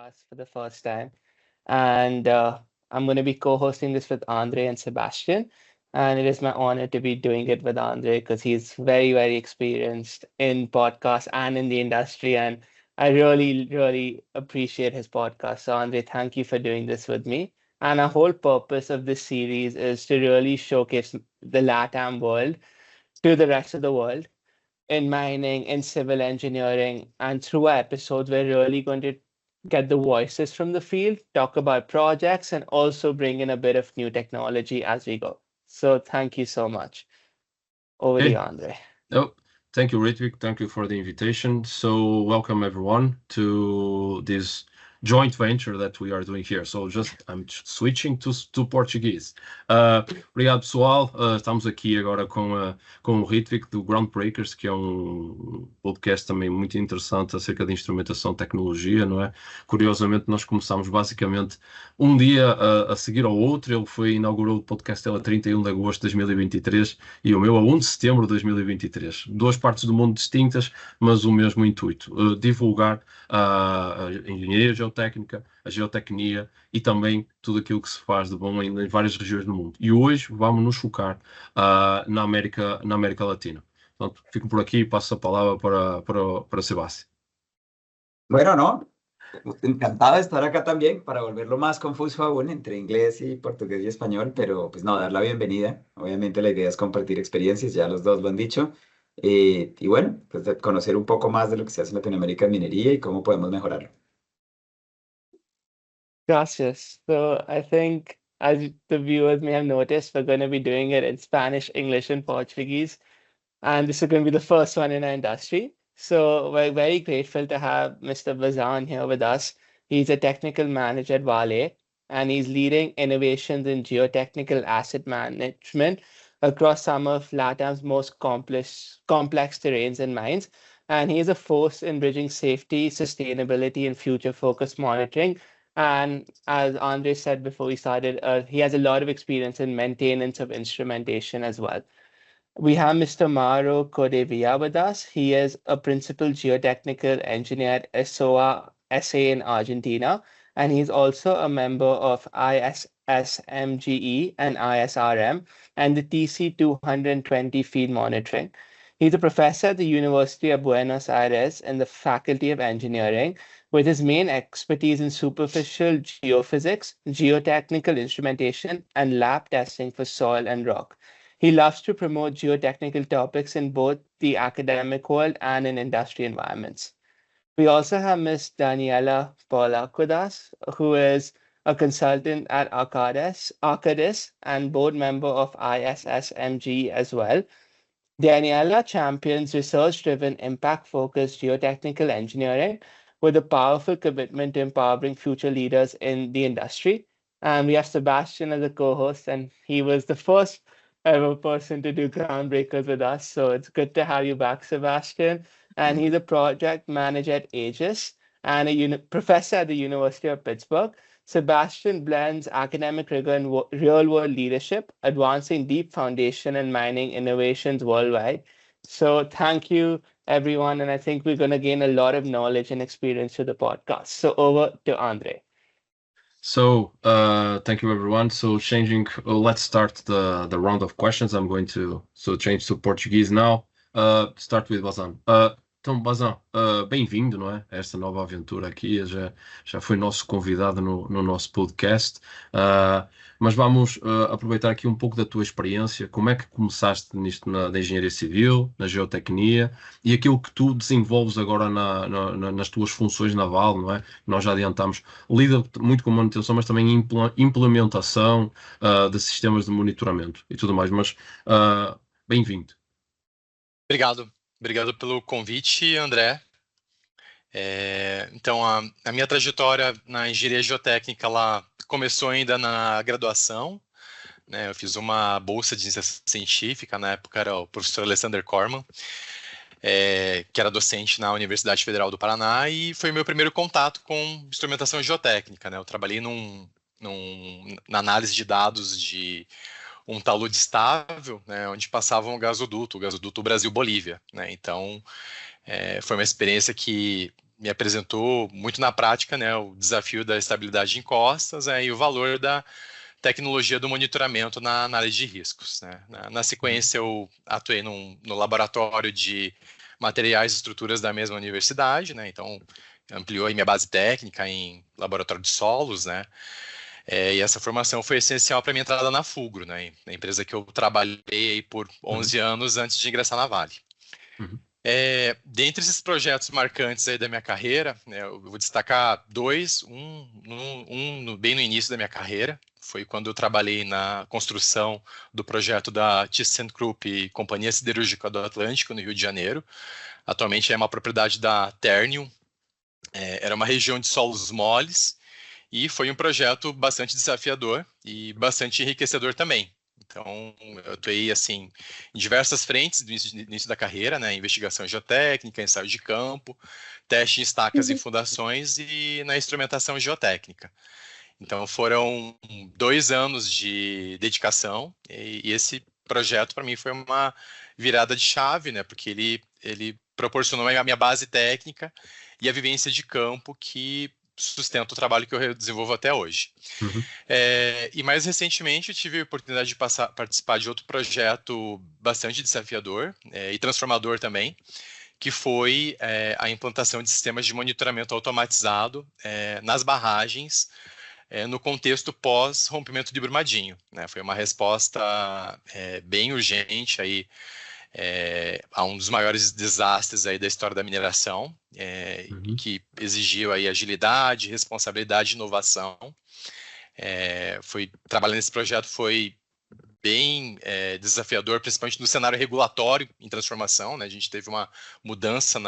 podcast for the first time. And I'm going to be co hosting this with Andre and Sebastian. And it is my honor to be doing it with Andre because he's very, very experienced in podcasts and in the industry. And I really, really appreciate his podcast. So, Andre, thank you for doing this with me. And our whole purpose of this series is to really showcase the LATAM world to the rest of the world in mining, in civil engineering, and through our episodes, we're really going to get the voices from the field, talk about projects, and also bring in a bit of new technology as we go. So thank you so much. Over to you, Hey, Andre. oh, thank you, Ritvik. Thank you for the invitation. So, welcome everyone to this joint venture that we are doing here. So, I'm switching to Portuguese. Obrigado, pessoal. Estamos aqui agora com o Ritvik do Groundbreakers, que é podcast também muito interessante acerca de instrumentação e tecnologia, não é? Curiosamente, nós começámos basicamente um dia a seguir ao outro. Ele inaugurou o podcast dele a 31 de agosto de 2023 e o meu a 1 de setembro de 2023. Duas partes do mundo distintas, mas o mesmo intuito: divulgar a engenharia geotécnica, a geotecnia e também tudo aquilo que se faz de bom em várias regiões do mundo. E hoje vamos nos focar na América Latina. Portanto, fico por aqui e passo a palavra para Sebastián. Bueno, no, encantado de estar acá también para volverlo más confuso aún entre inglés y portugués y español, pero pues no, dar la bienvenida. Obviamente la idea es compartir experiencias, ya los dos lo han dicho. Y bueno, pues de conocer un poco más de lo que se hace en Latinoamérica en minería y cómo podemos mejorarlo. Gracias. So I think, as the viewers may have noticed, we're going to be doing it in Spanish, English, and Portuguese. And this is going to be the first one in our industry. So we're very grateful to have Mr. Bazan here with us. He's a technical manager at Vale, and he's leading innovations in geotechnical asset management across some of LATAM's most complex terrains and mines. And he's a force in bridging safety, sustainability, and future-focused monitoring. And as Andre said before we started, he has a lot of experience in maintenance of instrumentation as well. We have Mr. Mauro Codevilla with us. He is a principal geotechnical engineer at ESOA SA in Argentina, and he's also a member of ISSMGE and ISRM and the TC220 field monitoring. He's a professor at the University of Buenos Aires in the Faculty of Engineering, with his main expertise in superficial geophysics, geotechnical instrumentation, and lab testing for soil and rock. He loves to promote geotechnical topics in both the academic world and in industry environments. We also have Ms. Daniela Paulacudas, who is a consultant at Arcadis and board member of ISSMG as well. Daniela champions research-driven, impact-focused geotechnical engineering with a powerful commitment to empowering future leaders in the industry. And we have Sebastian as a co-host, and he was the first ever person to do Groundbreakers with us. So it's good to have you back, Sebastian. And he's a project manager at Aegis and a professor at the University of Pittsburgh. Sebastian blends academic rigor and real-world leadership, advancing deep foundation and mining innovations worldwide. So thank you, everyone. And I think we're going to gain a lot of knowledge and experience through the podcast. So over to Andre. So, thank you everyone. So, let's start the round of questions. I'm going to change to Portuguese now. Start with Bazan. Então, Bazan, bem-vindo, não é? A esta nova aventura aqui. Já foi nosso convidado no nosso podcast. Mas vamos aproveitar aqui um pouco da tua experiência. Como é que começaste nisto na engenharia civil, na geotecnia e aquilo que tu desenvolves agora nas tuas funções na Vale, não é? Nós já adiantámos, lida muito com manutenção, mas também implementação de sistemas de monitoramento e tudo mais. Mas bem-vindo. Obrigado pelo convite, André. Então, a minha trajetória na engenharia geotécnica ela começou ainda na graduação, né? Eu fiz uma bolsa de iniciação científica, na época era o professor Alexander Corman, que era docente na Universidade Federal do Paraná, e foi meu primeiro contato com instrumentação geotécnica, né? Eu trabalhei na análise de dados de um talude estável, né, onde passava o gasoduto Brasil-Bolívia, né? Então, foi uma experiência que me apresentou muito na prática, né, o desafio da estabilidade em costas, e o valor da tecnologia do monitoramento na análise de riscos, né? Na sequência, eu atuei no laboratório de materiais e estruturas da mesma universidade, né? Então, ampliou aí minha base técnica em laboratório de solos, né? E essa formação foi essencial para minha entrada na Fulgro, né? Na empresa que eu trabalhei aí por 11 anos antes de ingressar na Vale. Dentre esses projetos marcantes aí da minha carreira, né, eu vou destacar dois, bem no início da minha carreira, foi quando eu trabalhei na construção do projeto da ThyssenKrupp, Companhia Siderúrgica do Atlântico, no Rio de Janeiro. Atualmente é uma propriedade da Ternium, era uma região de solos moles, e foi um projeto bastante desafiador e bastante enriquecedor também. Então, eu atuei assim, em diversas frentes do início da carreira, né? Investigação geotécnica, ensaio de campo, teste em estacas e fundações e na instrumentação geotécnica. Então, foram 2 anos de dedicação e esse projeto, para mim, foi uma virada de chave, né? Porque ele proporcionou a minha base técnica e a vivência de campo que sustenta o trabalho que eu desenvolvo até hoje. E mais recentemente eu tive a oportunidade de participar de outro projeto bastante desafiador e transformador também, que foi a implantação de sistemas de monitoramento automatizado nas barragens no contexto pós-rompimento de Brumadinho, né? Foi uma resposta bem urgente aí, a um dos maiores desastres aí da história da mineração, que exigiu aí agilidade, responsabilidade e inovação. Trabalhar nesse projeto foi bem desafiador, principalmente no cenário regulatório em transformação, né? A gente teve uma mudança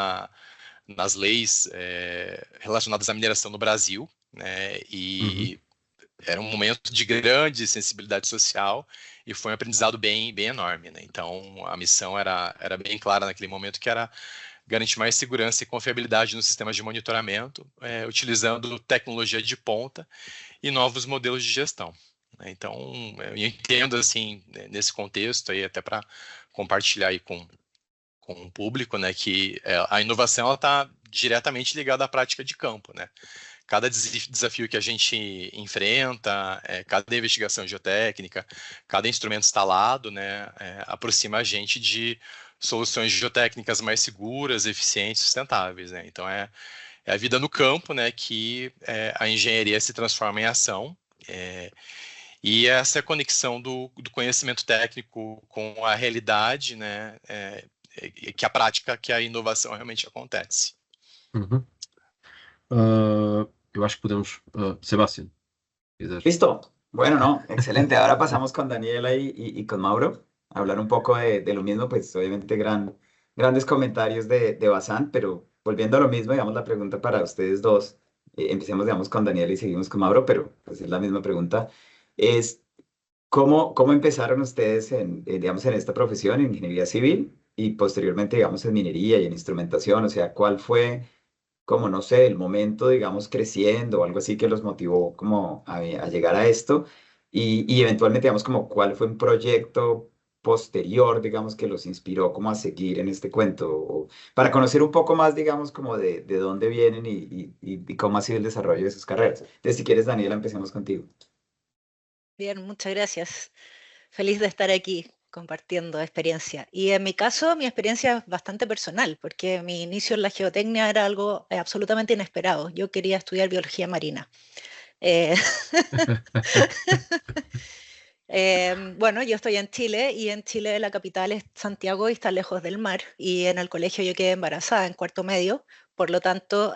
nas leis relacionadas à mineração no Brasil, né? E era um momento de grande sensibilidade social e foi um aprendizado bem enorme, né? Então, a missão era bem clara naquele momento, que era garantir mais segurança e confiabilidade nos sistemas de monitoramento, utilizando tecnologia de ponta e novos modelos de gestão. Então, eu entendo, assim, nesse contexto, aí, até para compartilhar aí com o público, né, que a inovação está diretamente ligada à prática de campo, né? Cada desafio que a gente enfrenta, cada investigação geotécnica, cada instrumento instalado, né, aproxima a gente de soluções geotécnicas mais seguras, eficientes, sustentáveis, né? Então, é a vida no campo, né, que a engenharia se transforma em ação, e essa é a conexão do conhecimento técnico com a realidade, né, que a prática, que a inovação realmente acontece. Eu acho que podemos... Sebastián, ¿quieres? Listo. Bueno, no, excelente. Ahora pasamos con Daniela y con Mauro a hablar un poco de lo mismo, pues obviamente grandes comentarios de Bazán, pero volviendo a lo mismo, digamos, la pregunta para ustedes dos, empecemos, digamos, con Daniela y seguimos con Mauro, pero pues es la misma pregunta, es ¿cómo empezaron ustedes digamos, en esta profesión, en ingeniería civil, y posteriormente, digamos, en minería y en instrumentación? O sea, ¿cuál fue, como no sé, el momento, digamos, creciendo o algo así que los motivó como a llegar a esto? Y eventualmente, digamos, como cuál fue un proyecto posterior, digamos, que los inspiró como a seguir en este cuento, o para conocer un poco más, digamos, como de dónde vienen y cómo ha sido el desarrollo de sus carreras. Entonces, si quieres, Daniela, empecemos contigo. Bien, muchas gracias. Feliz de estar aquí compartiendo experiencia. Y en mi caso, mi experiencia es bastante personal, porque mi inicio en la geotecnia era algo absolutamente inesperado. Yo quería estudiar biología marina. Bueno, yo estoy en Chile, y en Chile la capital es Santiago y está lejos del mar. Y en el colegio yo quedé embarazada en cuarto medio. Por lo tanto,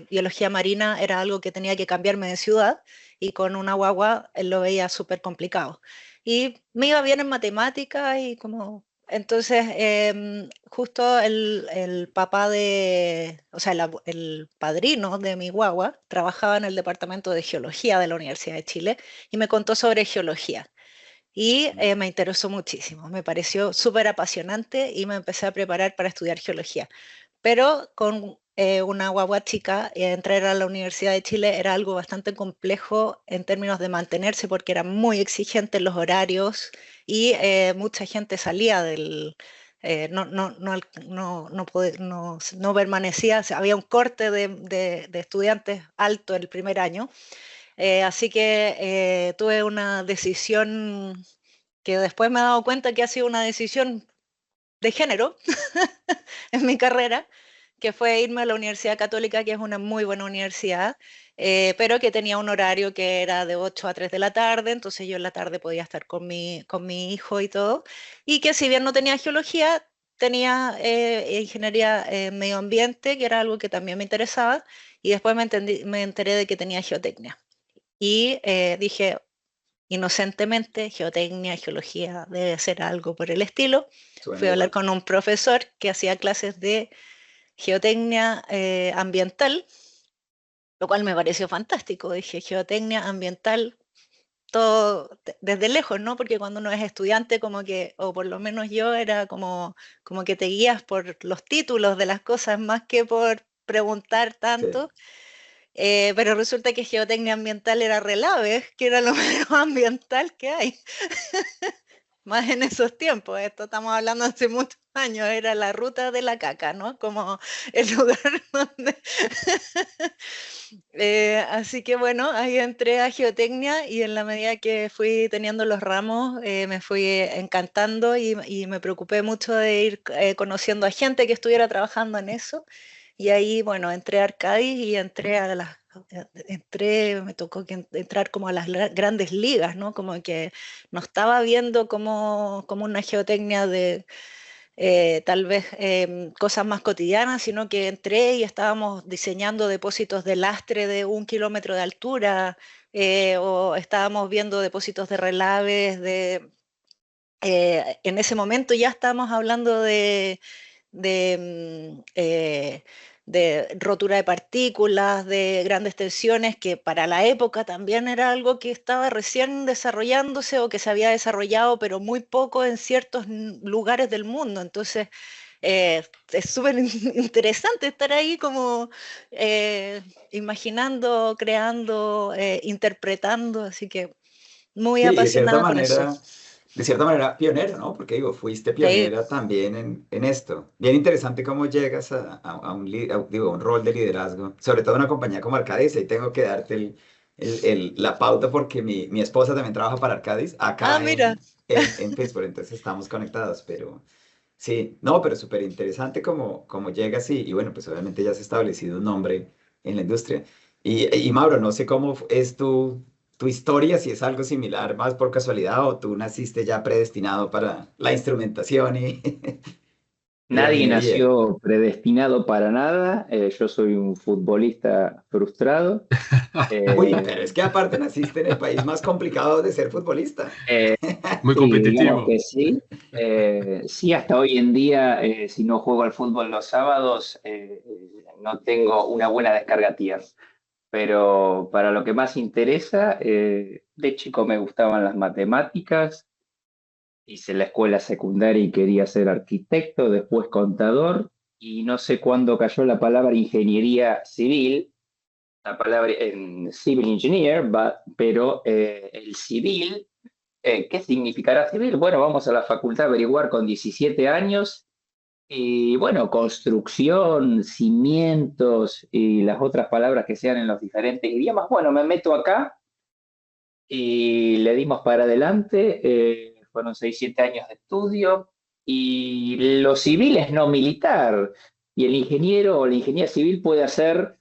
biología marina era algo que tenía que cambiarme de ciudad, y con una guagua lo veía súper complicado. Y me iba bien en matemáticas y como... Entonces, justo el papá o sea, el padrino de mi guagua trabajaba en el departamento de geología de la Universidad de Chile y me contó sobre geología. Y me interesó muchísimo, me pareció súper apasionante y me empecé a preparar para estudiar geología. Pero con una guagua chica, entrar a la Universidad de Chile era algo bastante complejo en términos de mantenerse, porque era muy exigente en los horarios y mucha gente salía del no permanecía, o sea, había un corte de estudiantes alto el primer año, así que tuve una decisión que después me he dado cuenta que ha sido una decisión de género en mi carrera, que fue irme a la Universidad Católica, que es una muy buena universidad, pero que tenía un horario que era de 8 a 3 de la tarde, entonces yo en la tarde podía estar con mi hijo y todo, y que si bien no tenía geología, tenía ingeniería en medio ambiente, que era algo que también me interesaba, y después me enteré de que tenía geotecnia. Y dije, inocentemente, geotecnia, geología, debe ser algo por el estilo. Suena Fui a hablar igual. con un profesor que hacía clases de geotecnia ambiental, lo cual me pareció fantástico. Dije, geotecnia ambiental, todo desde lejos, ¿no? Porque cuando uno es estudiante, como que, o por lo menos yo, era como que te guías por los títulos de las cosas más que por preguntar Sí. tanto. Pero resulta que geotecnia ambiental era relave, que era lo menos ambiental que hay. Más en esos tiempos, esto estamos hablando hace muchos años, era la ruta de la caca, ¿no? Como el lugar donde... así que bueno, ahí entré a geotecnia y en la medida que fui teniendo los ramos, me fui encantando y me preocupé mucho de ir conociendo a gente que estuviera trabajando en eso. Y ahí, bueno, entré a Arcadis y me tocó entrar como a las grandes ligas, ¿no? Como que no estaba viendo como una geotecnia de tal vez cosas más cotidianas, sino que entré y estábamos diseñando depósitos de lastre de 1 kilómetro de altura, o estábamos viendo depósitos de relaves en ese momento ya estábamos hablando de, de rotura de partículas, de grandes tensiones, que para la época también era algo que estaba recién desarrollándose o que se había desarrollado, pero muy poco en ciertos lugares del mundo. Entonces, es súper interesante estar ahí como imaginando, creando, interpretando, así que muy Sí, apasionada con eso. de cierta manera pionero, ¿no? Porque digo, fuiste Sí. pionera también en esto. Bien interesante cómo llegas a digo, a un rol de liderazgo, sobre todo en una compañía como Arcadis, y tengo que darte la pauta porque mi esposa también trabaja para Arcadis, Ah, acá mira. en Pittsburgh, entonces estamos conectados, pero sí, no, pero súper interesante cómo llegas y bueno, pues obviamente ya has establecido un nombre en la industria. Y Mauro, no sé cómo es tu historia, si es algo similar, más por casualidad, o tú naciste ya predestinado para la instrumentación y la Nadie minería. nació predestinado para nada. Yo soy un futbolista frustrado. Uy, Eh, pero es que aparte naciste en el país más complicado de ser futbolista. eh, Muy sí, digamos competitivo. que sí. Sí, hasta hoy en día, si no juego al fútbol los sábados, no tengo una buena descarga tierra. Pero para lo que más interesa, de chico me gustaban las matemáticas. Hice la escuela secundaria y quería ser arquitecto, después contador, y no sé cuándo cayó la palabra ingeniería civil, la palabra en civil engineer, pero el civil, ¿qué significará civil? Bueno, vamos a la facultad a averiguar con 17 años, y bueno, construcción, cimientos y las otras palabras que sean en los diferentes idiomas. Bueno, me meto acá y le dimos para adelante, fueron 6, 7 años de estudio, y lo civil es no militar, y el ingeniero o la ingeniera civil puede hacer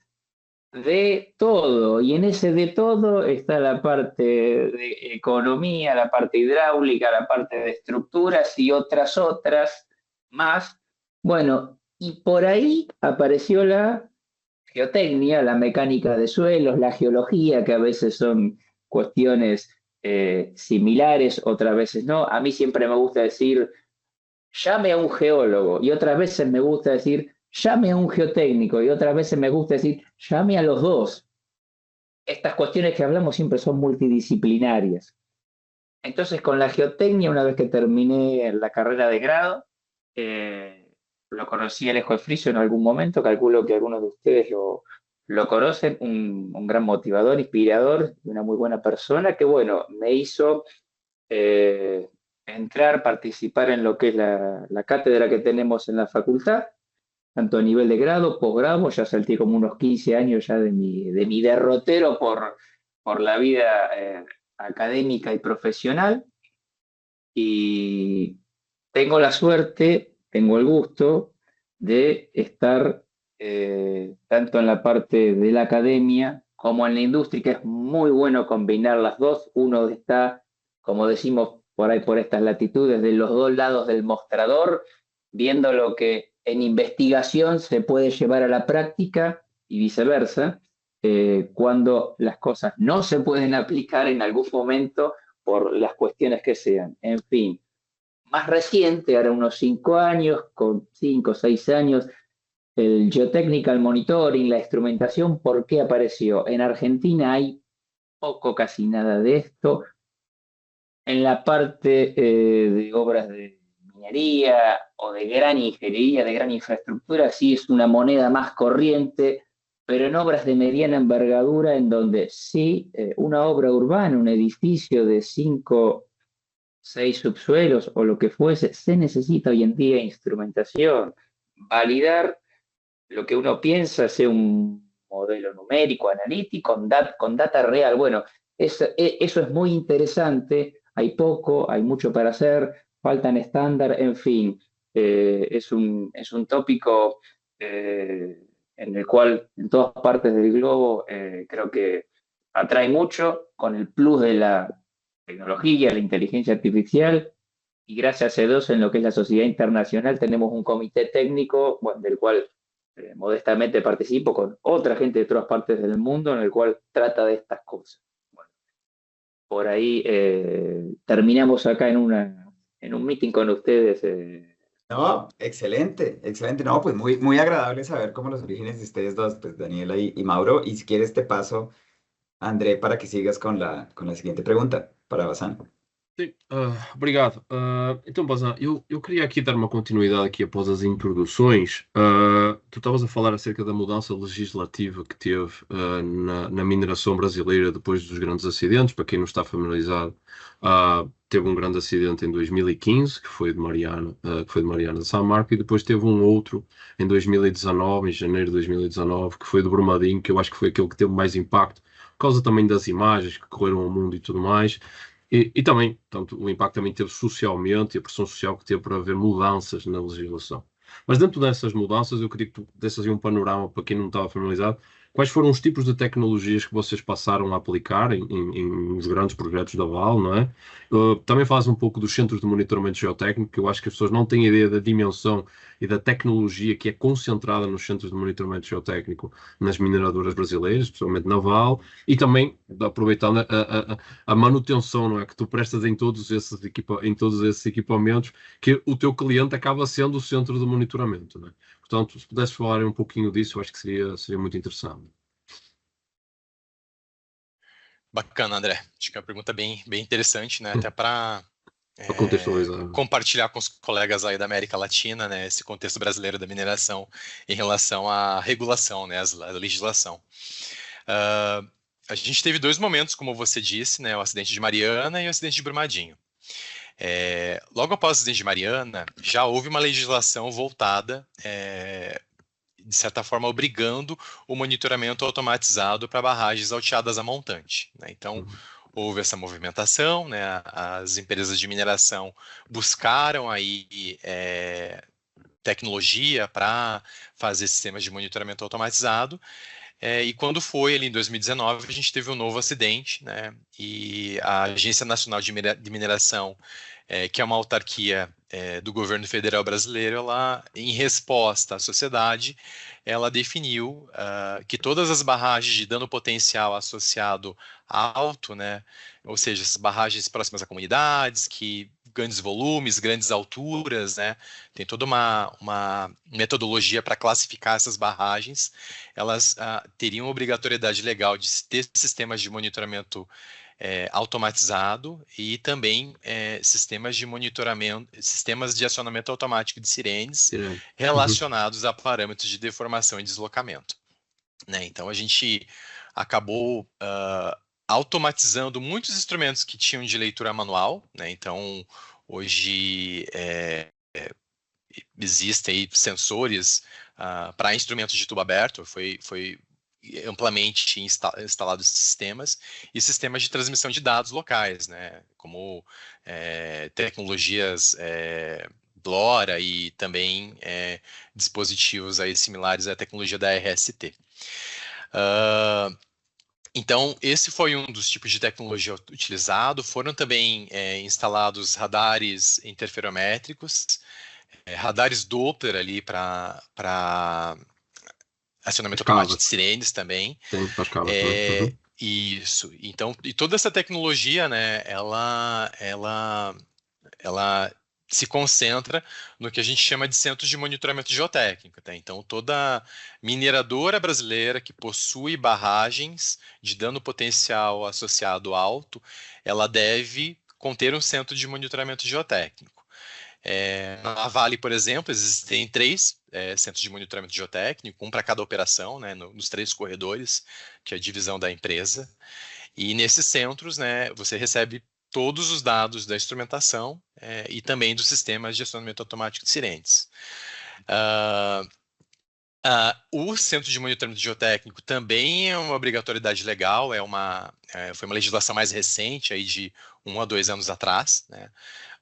de todo, y en ese de todo está la parte de economía, la parte hidráulica, la parte de estructuras y otras más. Bueno, y por ahí apareció la geotecnia, la mecánica de suelos, la geología, que a veces son cuestiones similares, otras veces no. A mí siempre me gusta decir, llame a un geólogo, y otras veces me gusta decir, llame a un geotécnico, y otras veces me gusta decir, llame a los dos. Estas cuestiones que hablamos siempre son multidisciplinarias. Entonces, con la geotecnia, una vez que terminé la carrera de grado, lo conocí a Alejo Efrisio en algún momento, calculo que algunos de ustedes lo conocen, un gran motivador, inspirador, y una muy buena persona que, bueno, me hizo entrar, participar en lo que es la cátedra que tenemos en la facultad, tanto a nivel de grado, posgrado. Ya salté como unos 15 años ya de mi derrotero por la vida académica y profesional, y tengo la suerte, tengo el gusto de estar tanto en la parte de la academia como en la industria, que es muy bueno combinar las dos. Uno está, como decimos por ahí, por estas latitudes, de los dos lados del mostrador, viendo lo que en investigación se puede llevar a la práctica y viceversa, cuando las cosas no se pueden aplicar en algún momento por las cuestiones que sean. En fin, más reciente, ahora unos 5 años, con 5 o 6 años, el Geotechnical Monitoring, la instrumentación. ¿Por qué apareció? En Argentina hay poco, casi nada de esto. En la parte de obras de minería o de gran ingeniería, de gran infraestructura, sí es una moneda más corriente, pero en obras de mediana envergadura, en donde sí, una obra urbana, un edificio de 5, 6 subsuelos o lo que fuese, se necesita hoy en día instrumentación. Validar lo que uno piensa, sea un modelo numérico, analítico, con data real. Bueno, eso es muy interesante. Hay poco, hay mucho para hacer, faltan estándar, en fin. Es un tópico en el cual en todas partes del globo creo que atrae mucho, con el plus de la tecnología, la inteligencia artificial. Y gracias a Dios, en lo que es la sociedad internacional, tenemos un comité técnico, bueno, del cual modestamente participo con otra gente de otras partes del mundo, en el cual trata de estas cosas. Bueno, por ahí terminamos acá en un meeting con ustedes. No, excelente, excelente. No, pues muy, muy agradable saber cómo los orígenes de ustedes dos, pues Daniela y Mauro. Y si quieres te paso, André, para que sigas con la siguiente pregunta para Basan. Sim, obrigado. Então, Bazan, eu queria aqui dar uma continuidade aqui após as introduções. Tu estavas a falar acerca da mudança legislativa que teve na mineração brasileira depois dos grandes acidentes. Para quem não está familiarizado, teve um grande acidente em 2015, que foi de Mariana de São Marco, e depois teve um outro em 2019, em janeiro de 2019, que foi de Brumadinho, que eu acho que foi aquele que teve mais impacto, por causa também das imagens que correram ao mundo e tudo mais. E também, portanto, o impacto também teve socialmente e a pressão social que teve para haver mudanças na legislação. Mas dentro dessas mudanças, eu queria que tu desses um panorama para quem não estava familiarizado. Quais foram os tipos de tecnologias que vocês passaram a aplicar em os grandes projetos da Vale, não é? Também faz um pouco dos centros de monitoramento geotécnico, que eu acho que as pessoas não têm ideia da dimensão e da tecnologia que é concentrada nos centros de monitoramento geotécnico nas mineradoras brasileiras, especialmente na Vale, e também aproveitando a manutenção, não é? Que tu prestas em todos esses equipamentos, que o teu cliente acaba sendo o centro de monitoramento, não é? Portanto, se pudesse falar um pouquinho disso, eu acho que seria muito interessante. Bacana, André. Acho que é uma pergunta bem interessante, né? Até para contextualizar. Compartilhar com os colegas aí da América Latina, né? Esse contexto brasileiro da mineração em relação à regulação, né? A legislação. A gente teve 2 momentos, como você disse, né? O acidente de Mariana e o acidente de Brumadinho. Logo após o acidente de Mariana, já houve uma legislação voltada, de certa forma, obrigando o monitoramento automatizado para barragens alteadas a montante, né? Então, houve essa movimentação, né? As empresas de mineração buscaram aí tecnologia para fazer sistemas de monitoramento automatizado. E quando foi ali em 2019, a gente teve um novo acidente, né? E a Agência Nacional de Mineração, que é uma autarquia do governo federal brasileiro, ela, em resposta à sociedade, ela definiu que todas as barragens de dano potencial associado alto, né? Ou seja, essas barragens próximas a comunidades, que grandes volumes, grandes alturas, né? Tem toda uma metodologia para classificar essas barragens. Elas teriam obrigatoriedade legal de ter sistemas de monitoramento automatizado e também sistemas de monitoramento, sistemas de acionamento automático de sirenes relacionados a parâmetros de deformação e deslocamento, né? Então a gente acabou automatizando muitos instrumentos que tinham de leitura manual, né? Então Hoje existem aí sensores para instrumentos de tubo aberto, foi amplamente instalados sistemas e sistemas de transmissão de dados locais, né, como tecnologias LoRa e também dispositivos aí similares à tecnologia da RST. Então, esse foi um dos tipos de tecnologia utilizado. Foram também instalados radares interferométricos, radares Doppler ali para acionamento automático de sirenes também. Sim, para as cabras. Isso. Então, e toda essa tecnologia, né, ela se concentra no que a gente chama de centros de monitoramento geotécnico. Tá? Então, toda mineradora brasileira que possui barragens de dano potencial associado alto, ela deve conter um centro de monitoramento geotécnico. Na Vale, por exemplo, existem 3 centros de monitoramento geotécnico, um para cada operação, né, nos 3 corredores, que é a divisão da empresa. E nesses centros, né, você recebe todos os dados da instrumentação e também dos sistemas de acionamento automático de sirenes. O Centro de Monitoramento Geotécnico também é uma obrigatoriedade legal, foi uma legislação mais recente, aí de 1 a 2 anos atrás, né?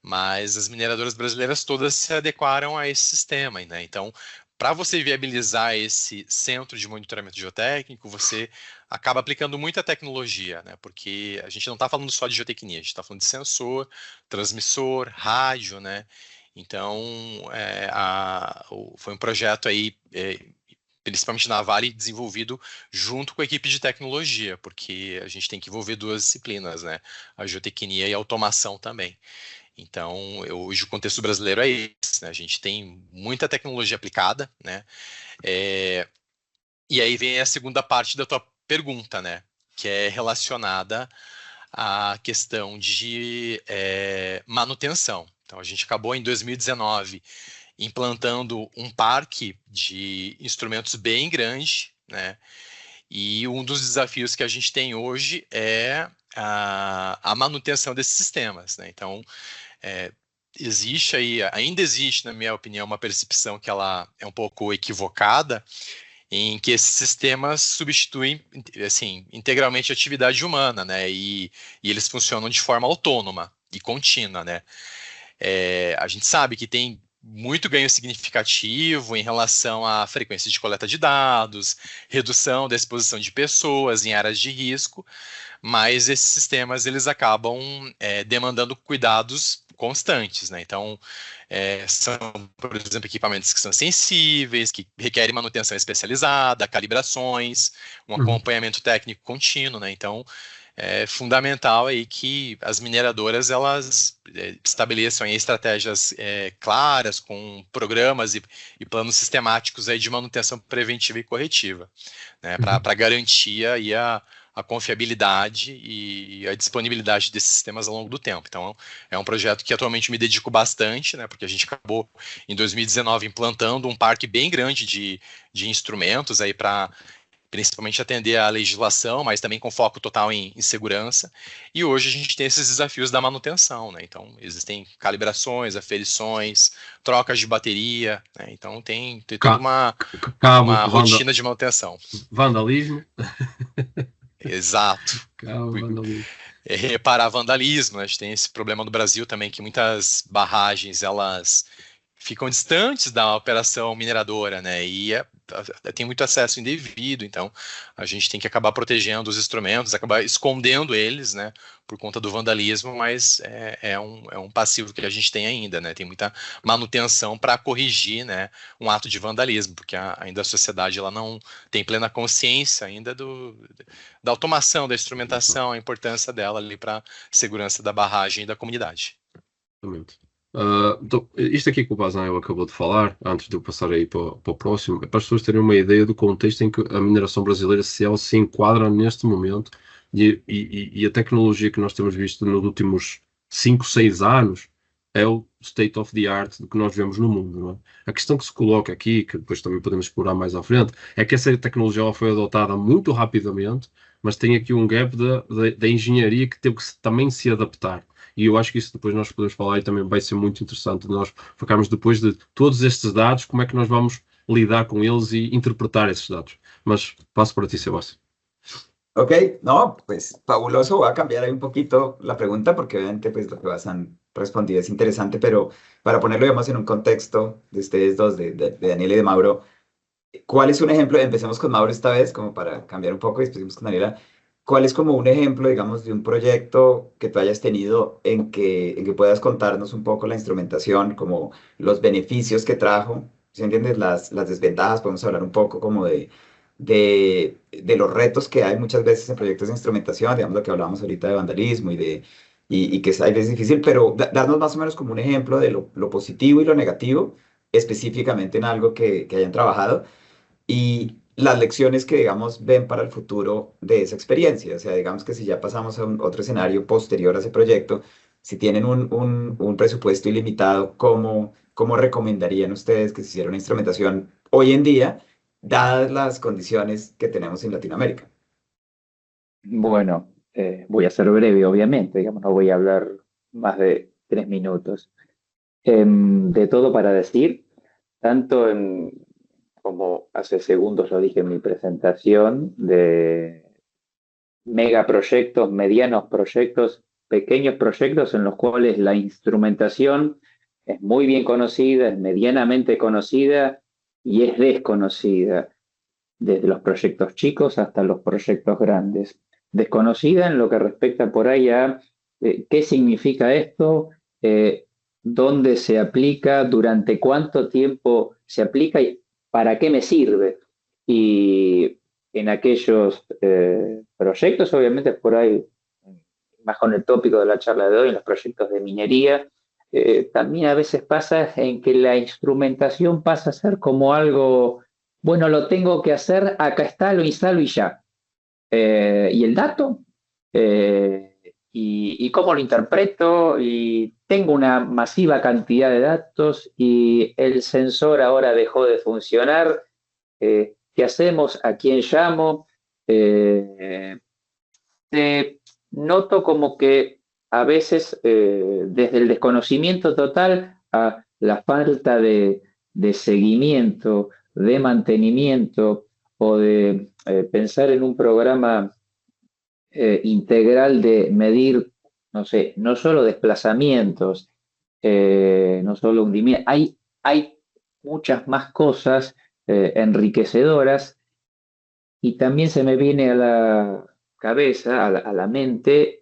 Mas as mineradoras brasileiras todas se adequaram a esse sistema, né? Então, para você viabilizar esse centro de monitoramento geotécnico, você acaba aplicando muita tecnologia, né? Porque a gente não está falando só de geotecnia, a gente está falando de sensor, transmissor, rádio, né? Então, foi um projeto aí, principalmente na Vale, desenvolvido junto com a equipe de tecnologia, porque a gente tem que envolver 2 disciplinas, né? A geotecnia e a automação também. Então, hoje o contexto brasileiro é esse, né? A gente tem muita tecnologia aplicada, né? E aí vem a segunda parte da tua pergunta, né? Que é relacionada à questão de manutenção. Então, a gente acabou em 2019 implantando um parque de instrumentos bem grande, né? E um dos desafios que a gente tem hoje é a manutenção desses sistemas, né? Então, ainda existe, na minha opinião, uma percepção que ela é um pouco equivocada, em que esses sistemas substituem, assim, integralmente a atividade humana, né? E eles funcionam de forma autônoma e contínua, né? A gente sabe que tem muito ganho significativo em relação à frequência de coleta de dados, redução da exposição de pessoas em áreas de risco, mas esses sistemas eles acabam demandando cuidados constantes, né? Então, são, por exemplo, equipamentos que são sensíveis, que requerem manutenção especializada, calibrações, um acompanhamento técnico contínuo, né? Então, é fundamental aí que as mineradoras elas estabeleçam aí estratégias claras, com programas e planos sistemáticos aí de manutenção preventiva e corretiva, né? Para garantir aí a confiabilidade e a disponibilidade desses sistemas ao longo do tempo. Então, é um projeto que atualmente me dedico bastante, né, porque a gente acabou, em 2019, implantando um parque bem grande de instrumentos aí para principalmente atender à legislação, mas também com foco total em segurança. E hoje a gente tem esses desafios da manutenção, né? Então, existem calibrações, aferições, trocas de bateria, né? Então, tem toda uma rotina de manutenção. Vandalismo. Exato. Reparar vandalismo, né? A gente tem esse problema no Brasil também, que muitas barragens, elas ficam distantes da operação mineradora, né? E tem muito acesso indevido, então a gente tem que acabar protegendo os instrumentos, acabar escondendo eles, né? Por conta do vandalismo, mas é um passivo que a gente tem ainda, né? Tem muita manutenção para corrigir, né, um ato de vandalismo, porque ainda a sociedade ela não tem plena consciência ainda da automação, da instrumentação, a importância dela ali para a segurança da barragem e da comunidade. Exatamente. Então, isto aqui que o Bazan acabou de falar, antes de eu passar aí para o próximo, é para as pessoas terem uma ideia do contexto em que a mineração brasileira se enquadra neste momento e a tecnologia que nós temos visto nos últimos 5, 6 anos é o state of the art do que nós vemos no mundo, não é? A questão que se coloca aqui, que depois também podemos explorar mais à frente, é que essa tecnologia ela foi adotada muito rapidamente, mas tem aqui um gap da engenharia que teve que também se adaptar. e eu acho que isso depois nós podemos falar e também vai ser muito interessante nós focarmos depois de todos estes dados, como é que nós vamos lidar con ellos y interpretar esos datos. Mas paso para ti, Sebastián. Ok, no, pues fabuloso. Voy a cambiar ahí un poquito la pregunta porque obviamente pues lo que vas a responder es interesante, pero para ponerlo, digamos, en un contexto de ustedes dos, de Daniela y de Mauro, ¿cuál es un ejemplo? Empecemos con Mauro esta vez, como para cambiar un poco, y después seguimos con Daniela. ¿Cuál es como un ejemplo, digamos, de un proyecto que tú hayas tenido en que puedas contarnos un poco la instrumentación, como los beneficios que trajo? ¿Sí entiendes? Las desventajas, podemos hablar un poco como de los retos que hay muchas veces en proyectos de instrumentación, digamos lo que hablábamos ahorita de vandalismo y que es a veces difícil, pero darnos más o menos como un ejemplo de lo positivo y lo negativo, específicamente en algo que hayan trabajado y las lecciones que, digamos, ven para el futuro de esa experiencia. O sea, digamos que si ya pasamos a otro escenario posterior a ese proyecto, si tienen un presupuesto ilimitado, ¿cómo recomendarían ustedes que se hiciera una instrumentación hoy en día, dadas las condiciones que tenemos en Latinoamérica? Bueno, voy a ser breve, obviamente, digamos, no voy a hablar más de 3 minutos. De todo para decir, tanto como hace segundos lo dije en mi presentación, de megaproyectos, medianos proyectos, pequeños proyectos en los cuales la instrumentación es muy bien conocida, es medianamente conocida y es desconocida, desde los proyectos chicos hasta los proyectos grandes. Desconocida en lo que respecta por ahí a qué significa esto, dónde se aplica, durante cuánto tiempo se aplica y para qué me sirve. Y en aquellos proyectos, obviamente por ahí, más con el tópico de la charla de hoy, en los proyectos de minería, también a veces pasa en que la instrumentación pasa a ser como algo, bueno, lo tengo que hacer, acá está, lo instalo y ya. ¿Y el dato? ¿Y cómo lo interpreto? Y tengo una masiva cantidad de datos y el sensor ahora dejó de funcionar. ¿Qué hacemos? ¿A quién llamo? Noto como que a veces desde el desconocimiento total a la falta de seguimiento, de mantenimiento o de pensar en un programa integral de medir, no sé, no solo desplazamientos, no solo hundimiento, hay muchas más cosas enriquecedoras y también se me viene a la cabeza, a la mente,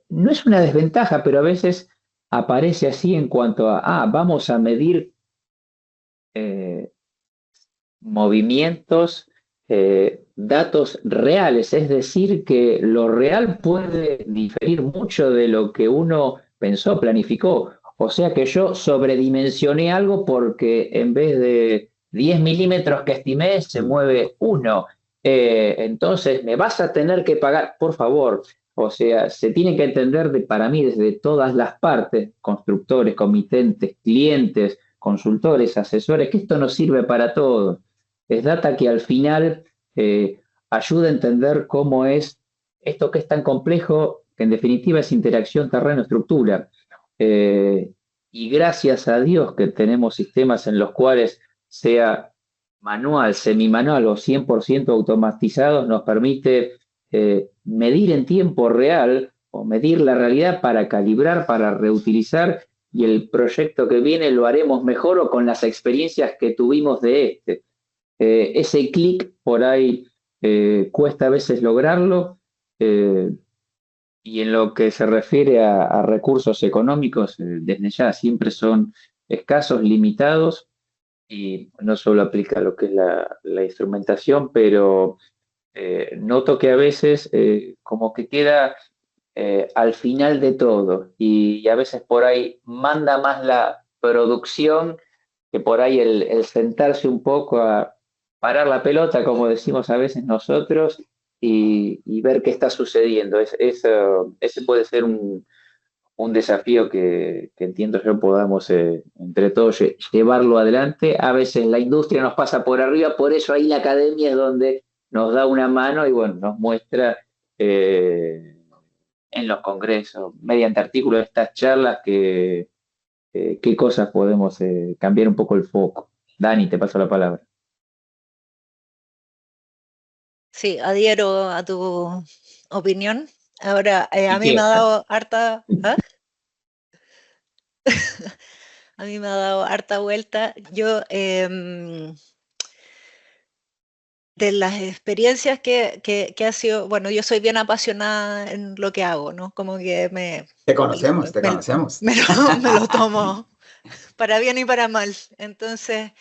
no es una desventaja, pero a veces aparece así en cuanto a, vamos a medir movimientos, datos reales, es decir, que lo real puede diferir mucho de lo que uno pensó, planificó. O sea que yo sobredimensioné algo porque en vez de 10 milímetros que estimé, se mueve 1. Entonces, me vas a tener que pagar, por favor. O sea, se tiene que entender para mí desde todas las partes, constructores, comitentes, clientes, consultores, asesores, que esto nos sirve para todo. Es data que al final ayuda a entender cómo es esto que es tan complejo, que en definitiva es interacción terreno-estructura. Y gracias a Dios que tenemos sistemas en los cuales sea manual, semimanual o 100% automatizados, nos permite medir en tiempo real o medir la realidad para calibrar, para reutilizar, y el proyecto que viene lo haremos mejor o con las experiencias que tuvimos de este. Ese clic por ahí cuesta a veces lograrlo, y en lo que se refiere a recursos económicos, desde ya siempre son escasos, limitados, y no solo aplica lo que es la instrumentación, pero noto que a veces como que queda al final de todo, y a veces por ahí manda más la producción que por ahí el sentarse un poco a parar la pelota, como decimos a veces nosotros, y ver qué está sucediendo. Ese puede ser un desafío que entiendo yo podamos entre todos llevarlo adelante. A veces la industria nos pasa por arriba, por eso ahí la academia es donde nos da una mano y bueno, nos muestra en los congresos, mediante artículos de estas charlas, qué cosas podemos cambiar un poco el foco. Dani, te paso la palabra. Sí, adhiero a tu opinión. Ahora, a mí qué? me ha dado harta... ¿ah? A mí me ha dado harta vuelta. Yo, de las experiencias que ha sido, bueno, yo soy bien apasionada en lo que hago, ¿no? Como que Te conocemos, te conocemos. me lo tomo para bien y para mal. Entonces,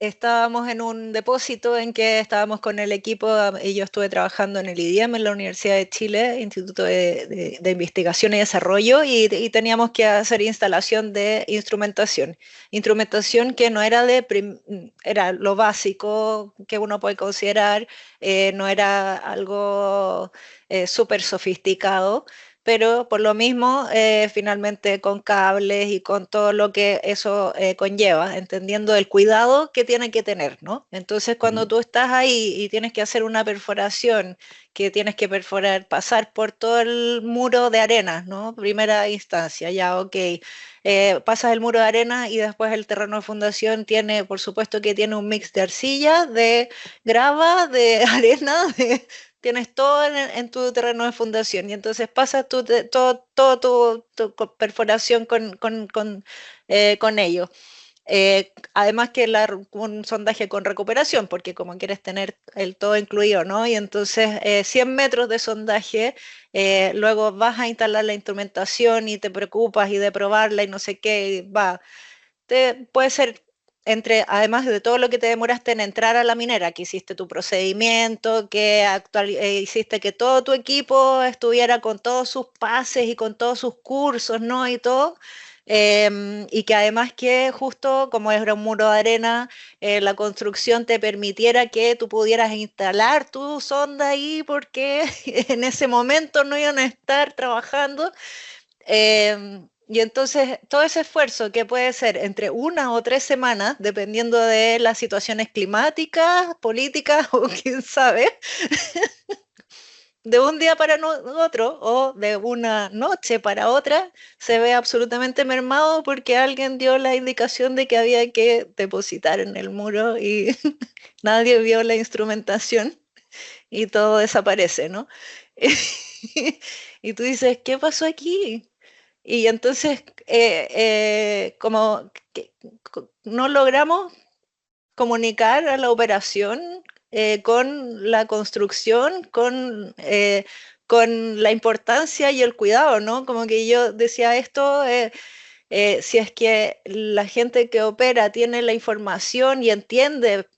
estábamos en un depósito en que estábamos con el equipo y yo estuve trabajando en el IDIAM en la Universidad de Chile, Instituto de Investigación y Desarrollo, y teníamos que hacer instalación de instrumentación. Instrumentación que no era era lo básico que uno puede considerar, no era algo súper sofisticado, pero por lo mismo, finalmente con cables y con todo lo que eso conlleva, entendiendo el cuidado que tiene que tener, ¿no? Entonces, cuando tú estás ahí y tienes que hacer una perforación, que tienes que perforar, pasar por todo el muro de arena, ¿no? Primera instancia, ya, ok. Pasas el muro de arena y después el terreno de fundación tiene, por supuesto que tiene un mix de arcilla, de grava, de arena, tienes todo en tu terreno de fundación y entonces pasas todo tu perforación con ello. Además que un sondaje con recuperación, porque como quieres tener el todo incluido, ¿no? Y entonces 100 metros de sondaje, luego vas a instalar la instrumentación y te preocupas y de probarla y no sé qué, y va. Puede ser además de todo lo que te demoraste en entrar a la minera, que hiciste tu procedimiento, que hiciste que todo tu equipo estuviera con todos sus pases y con todos sus cursos, ¿no? Y todo. Y que además que justo como era un muro de arena, la construcción te permitiera que tú pudieras instalar tu sonda ahí porque en ese momento no iban a estar trabajando. Y entonces todo ese esfuerzo que puede ser entre 1 o 3 semanas, dependiendo de las situaciones climáticas, políticas o quién sabe, de un día para otro o de una noche para otra, se ve absolutamente mermado porque alguien dio la indicación de que había que depositar en el muro y nadie vio la instrumentación y todo desaparece, ¿no? Y tú dices, ¿qué pasó aquí? Y entonces, como que no logramos comunicar a la operación con la construcción, con la importancia y el cuidado, ¿no? Como que yo decía esto, si es que la gente que opera tiene la información y entiende,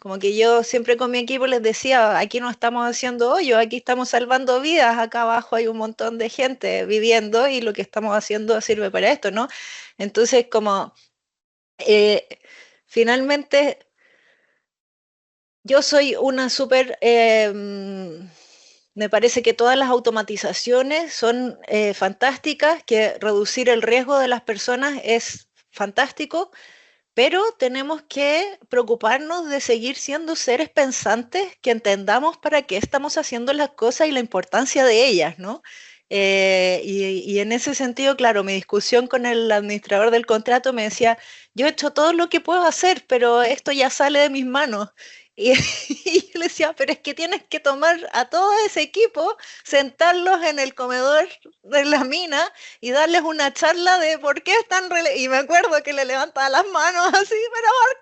como que yo siempre con mi equipo les decía, aquí no estamos haciendo hoyo, aquí estamos salvando vidas, acá abajo hay un montón de gente viviendo y lo que estamos haciendo sirve para esto, ¿no? Entonces, como finalmente yo soy una súper, me parece que todas las automatizaciones son fantásticas, que reducir el riesgo de las personas es fantástico, pero tenemos que preocuparnos de seguir siendo seres pensantes que entendamos para qué estamos haciendo las cosas y la importancia de ellas, ¿no? Y en ese sentido, claro, mi discusión con el administrador del contrato me decía, yo he hecho todo lo que puedo hacer, pero esto ya sale de mis manos. Y, y yo le decía, pero es que tienes que tomar a todo ese equipo, sentarlos en el comedor de la mina y darles una charla de por qué están... Y me acuerdo que le levantaba las manos así, pero ¿por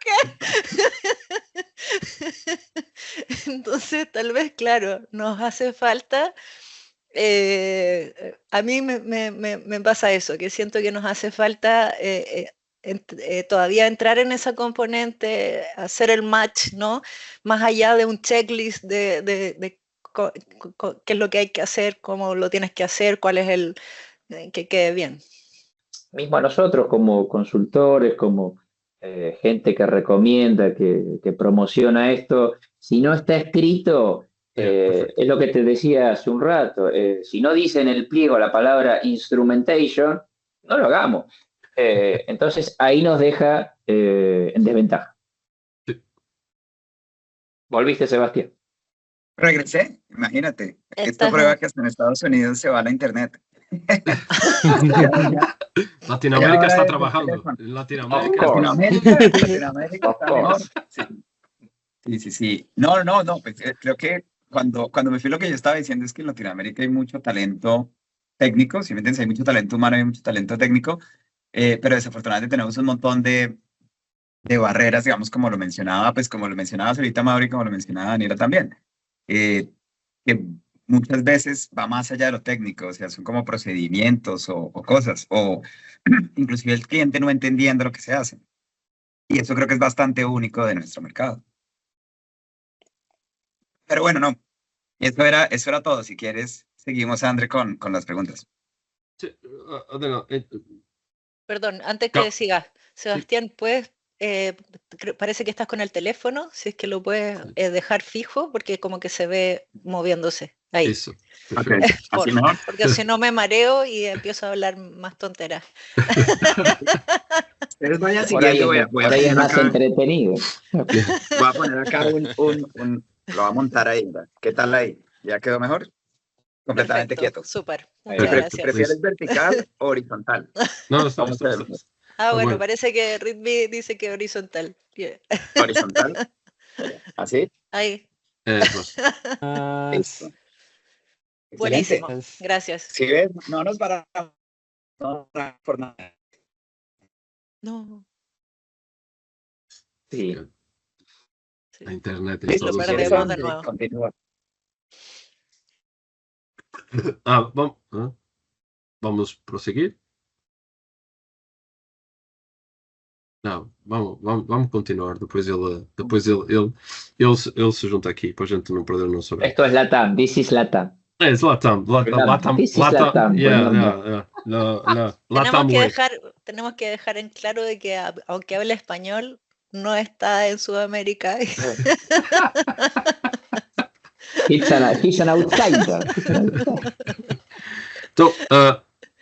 qué? Entonces, tal vez, claro, nos hace falta... a mí me pasa eso, que siento que nos hace falta todavía entrar en esa componente, hacer el match, ¿no? Más allá de un checklist de qué es lo que hay que hacer, cómo lo tienes que hacer, cuál es el que quede bien. Mismo a nosotros como consultores, como gente que recomienda, que promociona esto, si no está escrito, es lo que te decía hace un rato, si no dice en el pliego la palabra instrumentation, no lo hagamos. Entonces ahí nos deja en desventaja. Sí. ¿Volviste, Sebastián? Regresé, imagínate. Esto Estás prueba en- que hasta en Estados Unidos se va la internet. Latinoamérica ahora está es el trabajando. teléfono. En Latinoamérica Of course. Latinoamérica Of está mejor. course. Sí. No, pues creo que cuando me fui lo que yo estaba diciendo es que en Latinoamérica hay mucho talento técnico, ¿sí me entiendes? Hay mucho talento humano, hay mucho talento técnico, pero desafortunadamente tenemos un montón de barreras, digamos, como lo mencionabas ahorita, Mauri, como lo mencionaba Daniela también, que muchas veces va más allá de lo técnico, o sea, son como procedimientos o cosas, o inclusive el cliente no entendiendo lo que se hace. Y eso creo que es bastante único de nuestro mercado. Pero bueno, no, eso era todo. Si quieres, seguimos, André, con las preguntas. Sí, Adela, Perdón, antes No. que sigas, Sebastián, ¿puedes, parece que estás con el teléfono, si es que lo puedes dejar fijo, porque como que se ve moviéndose ahí. eso. Perfecto. Ok, así mejor. Porque si no me mareo y empiezo a hablar más tonteras. Ustedes vayan Por ahí, siguiendo, voy a por ahí es poner más acá, entretenido. voy a poner acá lo voy a montar ahí, ¿verdad? ¿Qué tal ahí? ¿Ya quedó mejor? Completamente Perfecto, quieto. súper. Muchas Perfecto. gracias. ¿Prefieres vertical o horizontal? No, está, Vamos a ver. Ah, bueno, bueno. parece que Ritby dice que horizontal. Yeah. Horizontal. ¿Así? Ahí, pues, Listo. buenísimo. Excelente. Gracias. Si ves, no nos paramos por nada. No, Sí. sí. la internet en Listo, todos perdemos los de lados. nuevo. Continúa. Vamos prosseguir? Não, vamos continuar. Depois ele se junta aqui para a gente não perder o nosso horário. Esto es Latam. This is Latam. É, Latam. This is Latam. Latam way. Tenemos que dejar en claro de que aunque hable español, no está en Sudamérica. He's an outsider. Então,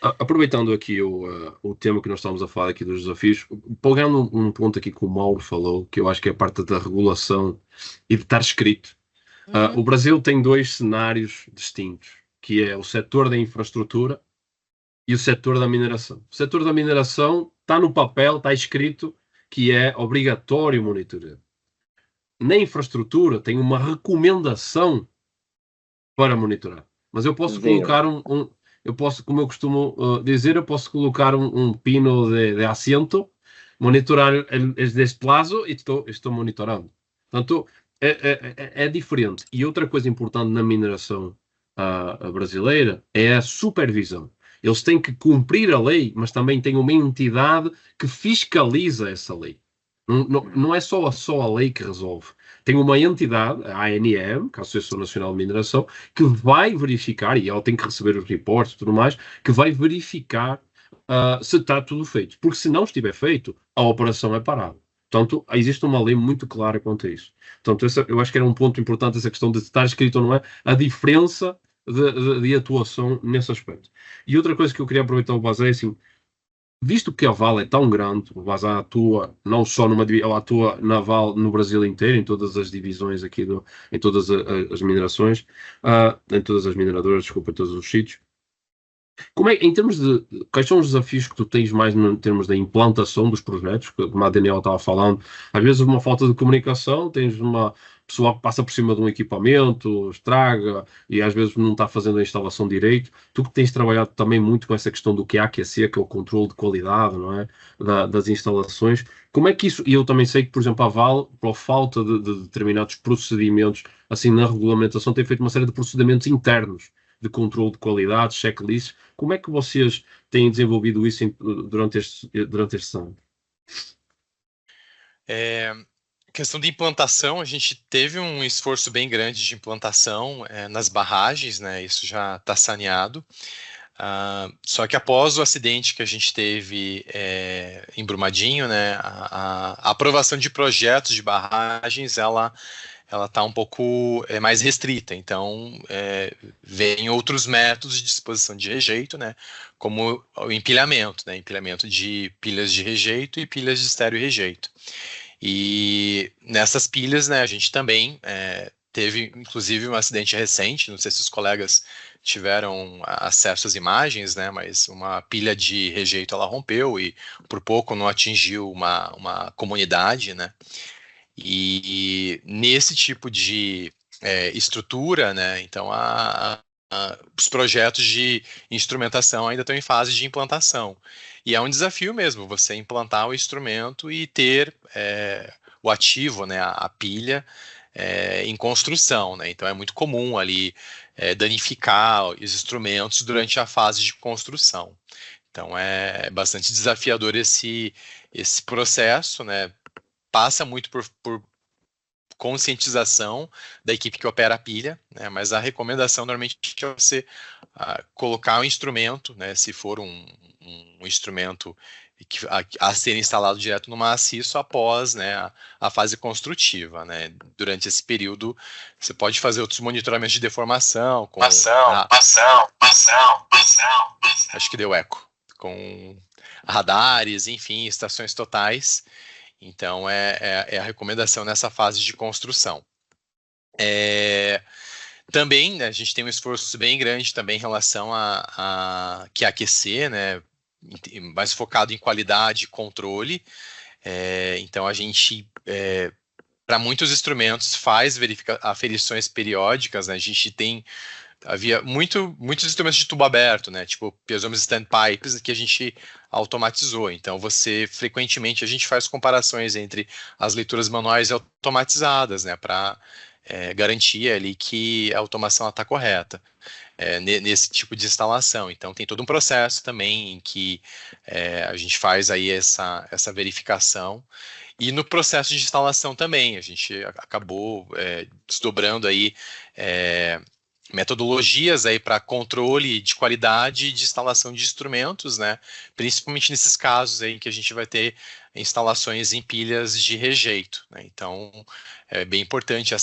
aproveitando aqui o tema que nós estamos a falar aqui dos desafios, pegando um ponto aqui que o Mauro falou, que eu acho que é a parte da regulação e de estar escrito. O Brasil tem dois cenários distintos, que é o setor da infraestrutura e o setor da mineração. O setor da mineração está no papel, está escrito que é obrigatório monitorar. Na infraestrutura tem uma recomendação para monitorar. Mas eu posso colocar eu posso, como eu costumo dizer, eu posso colocar um pino de assento, monitorar deste lado e estou monitorando. Portanto, é diferente. E outra coisa importante na mineração brasileira é a supervisão. Eles têm que cumprir a lei, mas também têm uma entidade que fiscaliza essa lei. Não é só a lei que resolve. Tem uma entidade, a ANM, que é a Associação Nacional de Mineração, que vai verificar, e ela tem que receber os reportes e tudo mais, que vai verificar se está tudo feito. Porque se não estiver feito, a operação é parada. Portanto, existe uma lei muito clara quanto a isso. Portanto, eu acho que era um ponto importante essa questão de estar escrito ou não é, a diferença de atuação nesse aspecto. E outra coisa que eu queria aproveitar o Bazar é assim, visto que a Vale é tão grande, o Bazar atua não só ela atua na Vale no Brasil inteiro, em todas as divisões aqui, em todas as minerações, em todas as mineradoras, desculpa, em todos os sítios. Em termos quais são os desafios que tu tens mais em termos da implantação dos projetos, como a Daniela estava falando, às vezes uma falta de comunicação, tens uma pessoa que passa por cima de um equipamento, estraga, e às vezes não está fazendo a instalação direito. Tu que tens trabalhado também muito com essa questão do QAQC, que é o controle de qualidade, não é? Das instalações. Como é que isso, e eu também sei que, por exemplo, a Vale, pela falta de determinados procedimentos, assim, na regulamentação, tem feito uma série de procedimentos internos de controle de qualidade, checklists. Como é que vocês têm desenvolvido isso durante este ano? Questão de implantação, a gente teve um esforço bem grande de implantação nas barragens, né? Isso já está saneado. Só que após o acidente que a gente teve em Brumadinho, né, a aprovação de projetos de barragens, ela está um pouco mais restrita, então vem outros métodos de disposição de rejeito, né, como o empilhamento, né, empilhamento de pilhas de rejeito e pilhas de estéreo rejeito. E nessas pilhas, né, a gente também teve, inclusive, um acidente recente, não sei se os colegas tiveram acesso às imagens, né, mas uma pilha de rejeito ela rompeu e por pouco não atingiu uma comunidade, né, e nesse tipo de estrutura, né, então os projetos de instrumentação ainda estão em fase de implantação. E é um desafio mesmo você implantar o instrumento e ter o ativo, né, a pilha, em construção, né? Então é muito comum ali danificar os instrumentos durante a fase de construção. Então é bastante desafiador esse processo, né? Passa muito por conscientização da equipe que opera a pilha, né? Mas a recomendação normalmente é você colocar o instrumento, né? Se for um instrumento a ser instalado direto no maciço após, né, a fase construtiva, né? Durante esse período, você pode fazer outros monitoramentos de deformação, com acho que deu eco, com radares, enfim, estações totais. Então é a recomendação nessa fase de construção. Também, né, a gente tem um esforço bem grande também em relação a aquecer, né, mais focado em qualidade e controle. Então a gente, para muitos instrumentos, faz aferições periódicas, né, a gente havia muitos instrumentos de tubo aberto, né, tipo piezometers standpipes, que a gente automatizou. Então frequentemente a gente faz comparações entre as leituras manuais e automatizadas, né, para garantir ali que a automação está correta nesse tipo de instalação. Então tem todo um processo também em que a gente faz aí essa verificação. E no processo de instalação também, a gente acabou desdobrando aí metodologias aí para controle de qualidade de instalação de instrumentos, né? Principalmente nesses casos aí que a gente vai ter instalações em pilhas de rejeito, né? Então é bem importante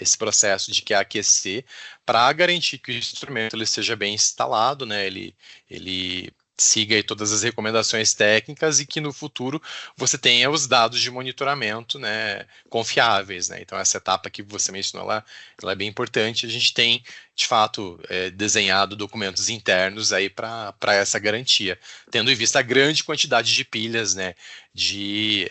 esse processo de que aquecer para garantir que o instrumento ele seja bem instalado, né? Ele siga aí todas as recomendações técnicas e que no futuro você tenha os dados de monitoramento, né, confiáveis, né? Então essa etapa que você mencionou ela é bem importante. A gente tem de fato desenhado documentos internos aí para essa garantia, tendo em vista a grande quantidade de pilhas, né, de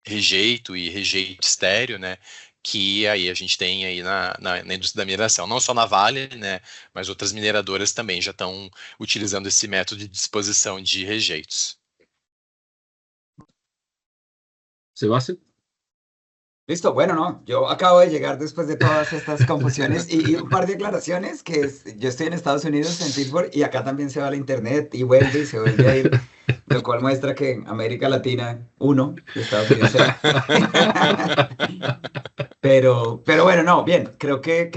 rejeito e rejeito estéreo, né, que aí a gente tem aí na indústria da mineração, não só na Vale, né, mas outras mineradoras também já estão utilizando esse método de disposição de rejeitos. Sebastián. Listo, bueno, no, yo acabo de llegar después de todas estas confusiones y un par de aclaraciones, que yo estoy en Estados Unidos, en Pittsburgh, y acá también se va la internet y vuelve y se vuelve a ir, lo cual muestra que en América Latina, y Estados Unidos 0. Pero bueno, no, bien, creo que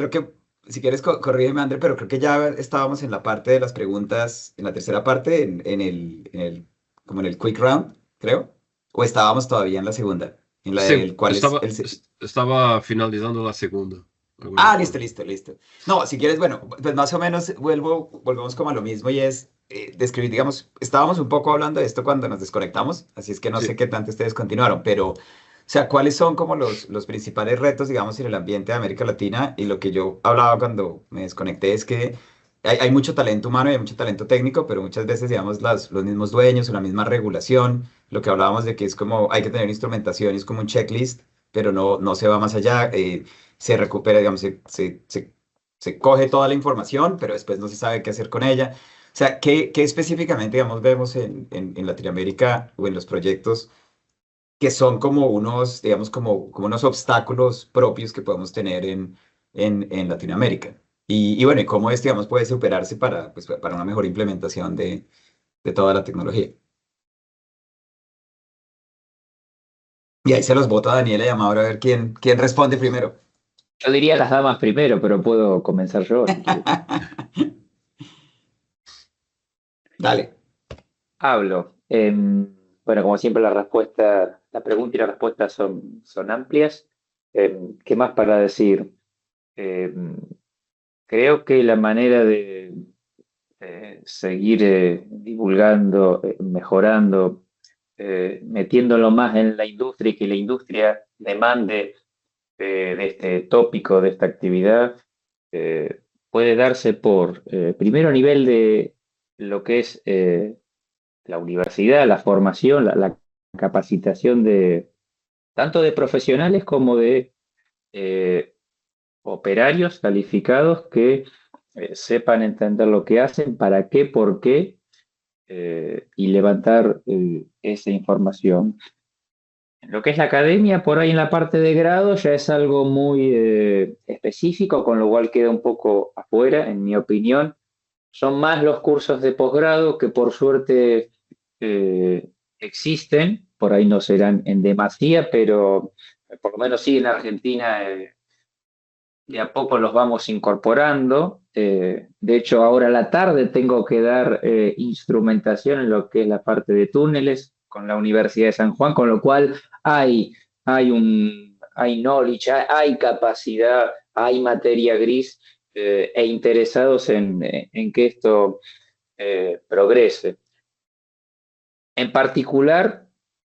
si quieres corrígeme, André, pero creo que ya estábamos en la parte de las preguntas, en la tercera parte, como en el quick round, creo, o estábamos todavía en la segunda. En la del cual estaba finalizando la segunda. Listo. No, si quieres, bueno, pues más o menos volvemos como a lo mismo y es describir, digamos, estábamos un poco hablando de esto cuando nos desconectamos, así es que no sé qué tanto ustedes continuaron, pero, o sea, ¿cuáles son como los principales retos, digamos, en el ambiente de América Latina? Y lo que yo hablaba cuando me desconecté es que hay mucho talento humano y hay mucho talento técnico, pero muchas veces, digamos, los mismos dueños o la misma regulación, lo que hablábamos de que es como hay que tener instrumentación, es como un checklist, pero no se va más allá, se recupera, digamos, se coge toda la información, pero después no se sabe qué hacer con ella. O sea, ¿qué específicamente, digamos, vemos en Latinoamérica o en los proyectos que son como unos, digamos, como unos obstáculos propios que podemos tener en Latinoamérica? Y bueno, y cómo digamos, puede superarse para una mejor implementación de toda la tecnología. Y ahí se los boto a Daniela y a Mauro a ver quién responde primero. Yo diría las damas primero, pero puedo comenzar yo. Si Dale. Hablo. Bueno, como siempre la pregunta y la respuesta son amplias. ¿Qué más para decir? Creo que la manera de seguir divulgando, mejorando, metiéndolo más en la industria y que la industria demande de este tópico, de esta actividad, puede darse por, primero a nivel de lo que es la universidad, la formación, la capacitación de tanto de profesionales como de operarios calificados que sepan entender lo que hacen, para qué, por qué, y levantar esa información. Lo que es la academia, por ahí en la parte de grado, ya es algo muy específico, con lo cual queda un poco afuera, en mi opinión. Son más los cursos de posgrado que por suerte existen, por ahí no serán en demasía, pero por lo menos sí en Argentina de a poco los vamos incorporando. De hecho, ahora a la tarde tengo que dar instrumentación en lo que es la parte de túneles con la Universidad de San Juan, con lo cual hay knowledge, hay capacidad, hay materia gris e interesados en que esto progrese. En particular,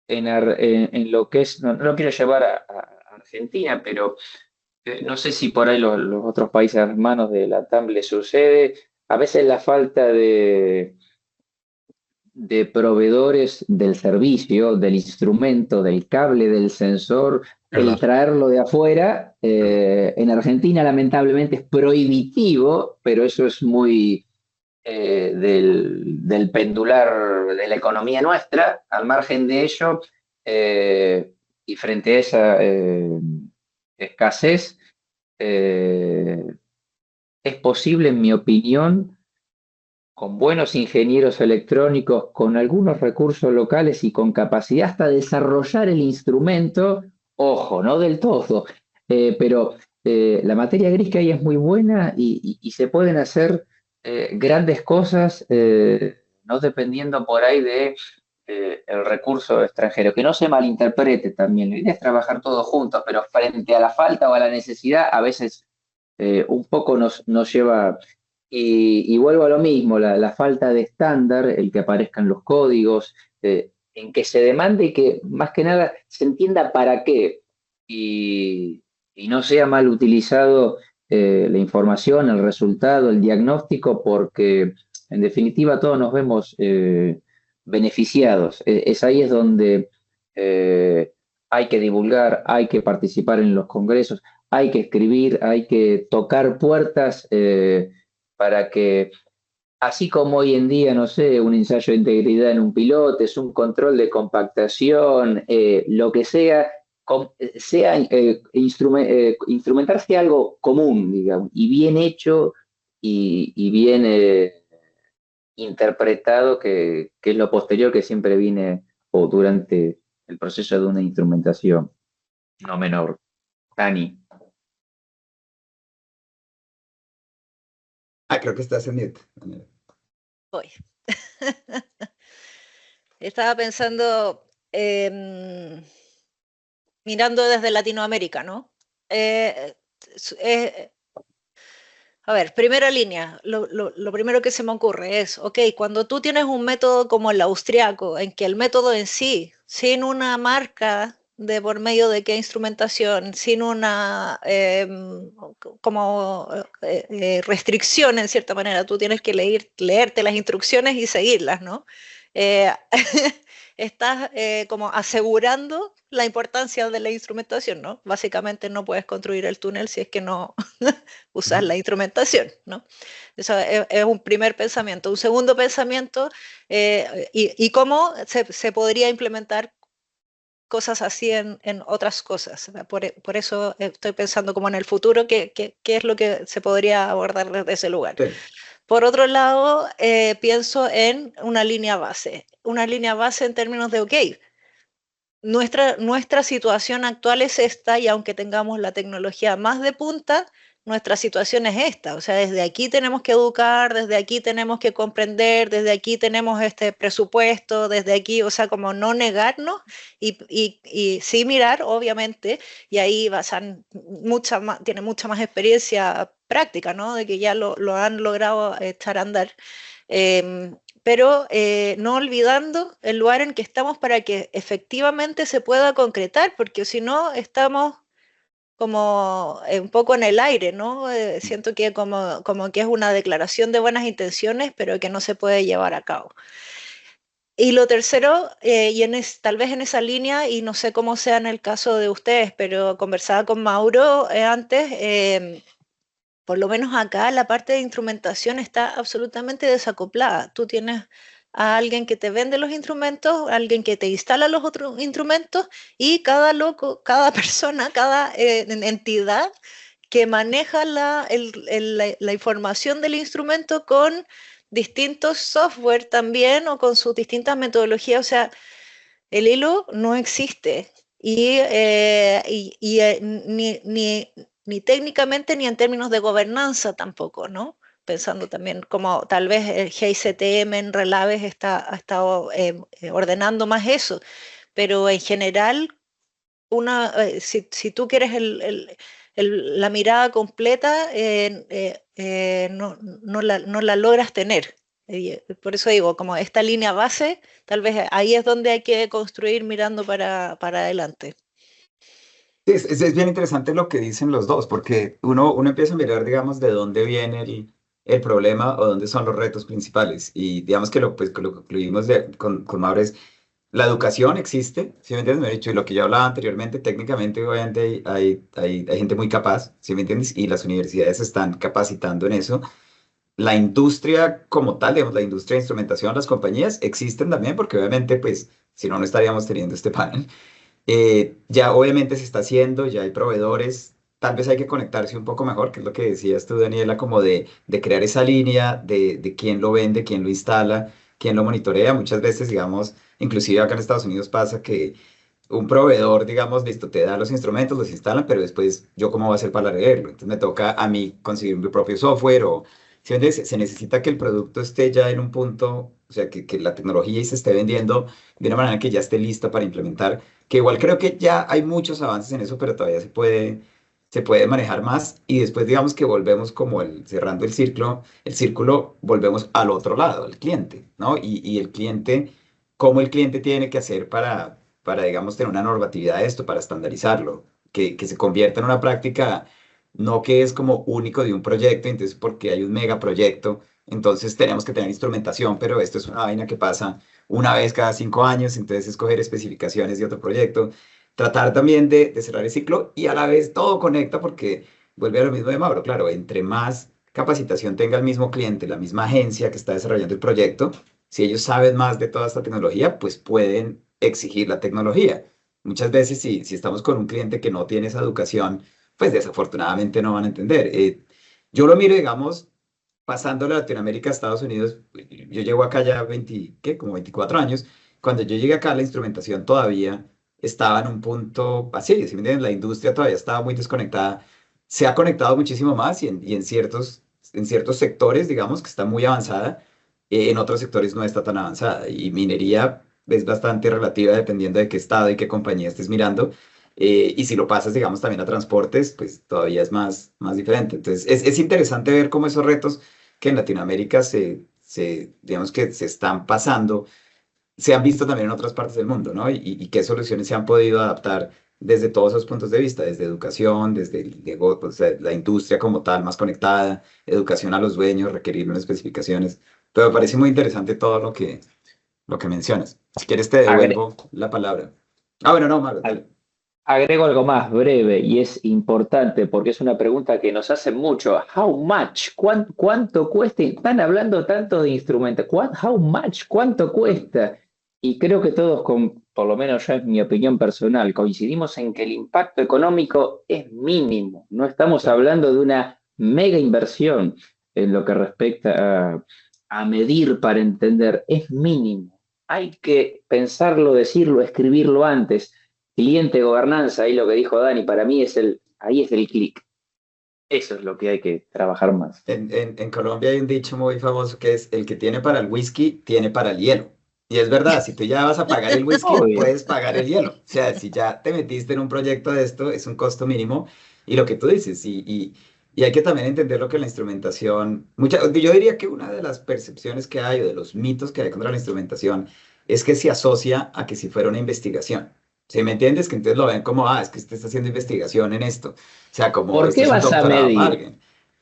en lo que es, no lo quiero llevar a Argentina, pero no sé si por ahí los otros países hermanos de la TAM les sucede. A veces la falta de proveedores del servicio, del instrumento, del cable, del sensor, el traerlo de afuera. En Argentina lamentablemente es prohibitivo, pero eso es muy del pendular de la economía nuestra. Al margen de ello, y frente a esa escasez, es posible, en mi opinión, con buenos ingenieros electrónicos, con algunos recursos locales y con capacidad hasta desarrollar el instrumento, ojo, no del todo, pero la materia gris que hay es muy buena y se pueden hacer grandes cosas, no dependiendo por ahí de el recurso extranjero. Que no se malinterprete también, la idea es trabajar todos juntos, pero frente a la falta o a la necesidad, a veces un poco nos lleva. Y vuelvo a lo mismo, la falta de estándar, el que aparezcan los códigos, en que se demande que más que nada se entienda para qué y no sea mal utilizado la información, el resultado, el diagnóstico, porque en definitiva todos nos vemos beneficiados. Ahí es donde hay que divulgar, hay que participar en los congresos, hay que escribir, hay que tocar puertas para que, así como hoy en día, no sé, un ensayo de integridad en un piloto, es un control de compactación, lo que sea, instrumentarse algo común, digamos, y bien hecho y bien interpretado, que es lo posterior que siempre viene o durante el proceso de una instrumentación, no menor. Dani. Creo que estás en mute. Voy. Estaba pensando, mirando desde Latinoamérica, ¿no? A ver, primera línea, lo primero que se me ocurre es, ok, cuando tú tienes un método como el austriaco, en que el método en sí, sin una marca de por medio de qué instrumentación, sin una restricción en cierta manera, tú tienes que leerte las instrucciones y seguirlas, ¿no? Estás como asegurando la importancia de la instrumentación, ¿no? Básicamente no puedes construir el túnel si es que no usas la instrumentación, ¿no? Eso es un primer pensamiento. Un segundo pensamiento, y cómo se podría implementar cosas así en otras cosas. Por eso estoy pensando como en el futuro, qué es lo que se podría abordar desde ese lugar. Sí. Por otro lado, pienso en una línea base en términos de, ok, nuestra situación actual es esta, y aunque tengamos la tecnología más de punta, nuestra situación es esta. O sea, desde aquí tenemos que educar, desde aquí tenemos que comprender, desde aquí tenemos este presupuesto, desde aquí, o sea, como no negarnos y sí mirar, obviamente, y ahí tiene mucha más experiencia práctica, ¿no? De que ya lo han logrado echar a andar. Pero no olvidando el lugar en que estamos para que efectivamente se pueda concretar, porque si no estamos como un poco en el aire, ¿no? Siento que como que es una declaración de buenas intenciones, pero que no se puede llevar a cabo. Y lo tercero, tal vez en esa línea, y no sé cómo sea en el caso de ustedes, pero conversaba con Mauro antes, por lo menos acá la parte de instrumentación está absolutamente desacoplada. Tú tienes a alguien que te vende los instrumentos, alguien que te instala los otros instrumentos y cada loco, cada persona, cada entidad que maneja la información del instrumento con distintos software también o con sus distintas metodologías. O sea, el hilo no existe ni técnicamente ni en términos de gobernanza tampoco, ¿no? Pensando también como tal vez el GICTM en Relaves ha estado ordenando más eso, pero en general, si tú quieres la mirada completa, no la logras tener. Por eso digo, como esta línea base, tal vez ahí es donde hay que construir mirando para adelante. Sí, es bien interesante lo que dicen los dos, porque uno empieza a mirar, digamos, de dónde viene el problema o dónde son los retos principales. Y digamos que pues, lo que concluimos con Mauro es, la educación existe, ¿sí me entiendes? Me he dicho, y lo que yo hablaba anteriormente, técnicamente, obviamente, hay gente muy capaz, ¿sí me entiendes? Y las universidades se están capacitando en eso. La industria como tal, digamos, la industria de instrumentación, las compañías existen también, porque obviamente, pues, si no, no estaríamos teniendo este panel. Ya obviamente se está haciendo, ya hay proveedores, tal vez hay que conectarse un poco mejor, que es lo que decías tú, Daniela, como de crear esa línea de quién lo vende, quién lo instala, quién lo monitorea. Muchas veces, digamos, inclusive acá en Estados Unidos pasa que un proveedor, digamos, listo, te da los instrumentos, los instalan, pero después yo cómo voy a hacer para leerlo. Entonces me toca a mí conseguir mi propio software o si se necesita que el producto esté ya en un punto, o sea, que la tecnología y se esté vendiendo de una manera que ya esté lista para implementar, que igual creo que ya hay muchos avances en eso, pero todavía se puede manejar más y después digamos que volvemos como cerrando el círculo, volvemos al otro lado, al cliente, ¿no? Y el cliente, cómo el cliente tiene que hacer para, digamos, tener una normatividad de esto, para estandarizarlo, que se convierta en una práctica, no que es como único de un proyecto, entonces porque hay un megaproyecto, entonces tenemos que tener instrumentación, pero esto es una vaina que pasa una vez cada 5 años, entonces escoger especificaciones de otro proyecto, tratar también de cerrar el ciclo y a la vez todo conecta porque vuelve a lo mismo de Mauro, claro, entre más capacitación tenga el mismo cliente, la misma agencia que está desarrollando el proyecto, si ellos saben más de toda esta tecnología, pues pueden exigir la tecnología. Muchas veces si estamos con un cliente que no tiene esa educación, pues desafortunadamente no van a entender. Yo lo miro, digamos, pasando de Latinoamérica a Estados Unidos, yo llevo acá ya 20, ¿qué? Como 24 años. Cuando yo llegué acá, la instrumentación todavía estaba en un punto así, ¿sí me entienden? La industria todavía estaba muy desconectada. Se ha conectado muchísimo más y en ciertos sectores, digamos, que está muy avanzada, en otros sectores no está tan avanzada. Y minería es bastante relativa dependiendo de qué estado y qué compañía estés mirando. Y si lo pasas, digamos, también a transportes, pues todavía es más diferente. Entonces, es interesante ver cómo esos retos que en Latinoamérica digamos que se están pasando, se han visto también en otras partes del mundo, ¿no? Y qué soluciones se han podido adaptar desde todos esos puntos de vista, desde educación, desde o sea, la industria como tal, más conectada, educación a los dueños, requerir unas especificaciones. Pero me parece muy interesante todo lo que mencionas. Si quieres, te devuelvo la palabra. Ah, bueno, no, Mauro, dale. Agrego algo más breve y es importante porque es una pregunta que nos hacen mucho. How much? ¿Cuánto cuesta? Están hablando tanto de instrumentos. How much? ¿Cuánto cuesta? Y creo que todos, por lo menos ya es mi opinión personal, coincidimos en que el impacto económico es mínimo. No estamos hablando de una mega inversión en lo que respecta a medir para entender. Es mínimo. Hay que pensarlo, decirlo, escribirlo antes. Cliente gobernanza, ahí lo que dijo Dani, para mí ahí es el clic. Eso es lo que hay que trabajar más. En Colombia hay un dicho muy famoso que es el que tiene para el whisky, tiene para el hielo. Y es verdad, si tú ya vas a pagar el whisky, puedes pagar el hielo. O sea, si ya te metiste en un proyecto de esto, es un costo mínimo. Y lo que tú dices, y hay que también entender lo que la instrumentación, yo diría que una de las percepciones que hay o de los mitos que hay contra la instrumentación es que se asocia a que si fuera una investigación. ¿Sí me entiendes? Que entonces lo ven como, es que usted está haciendo investigación en esto. O sea, como, ¿Por esto qué es un vas a doctorado para medir? alguien.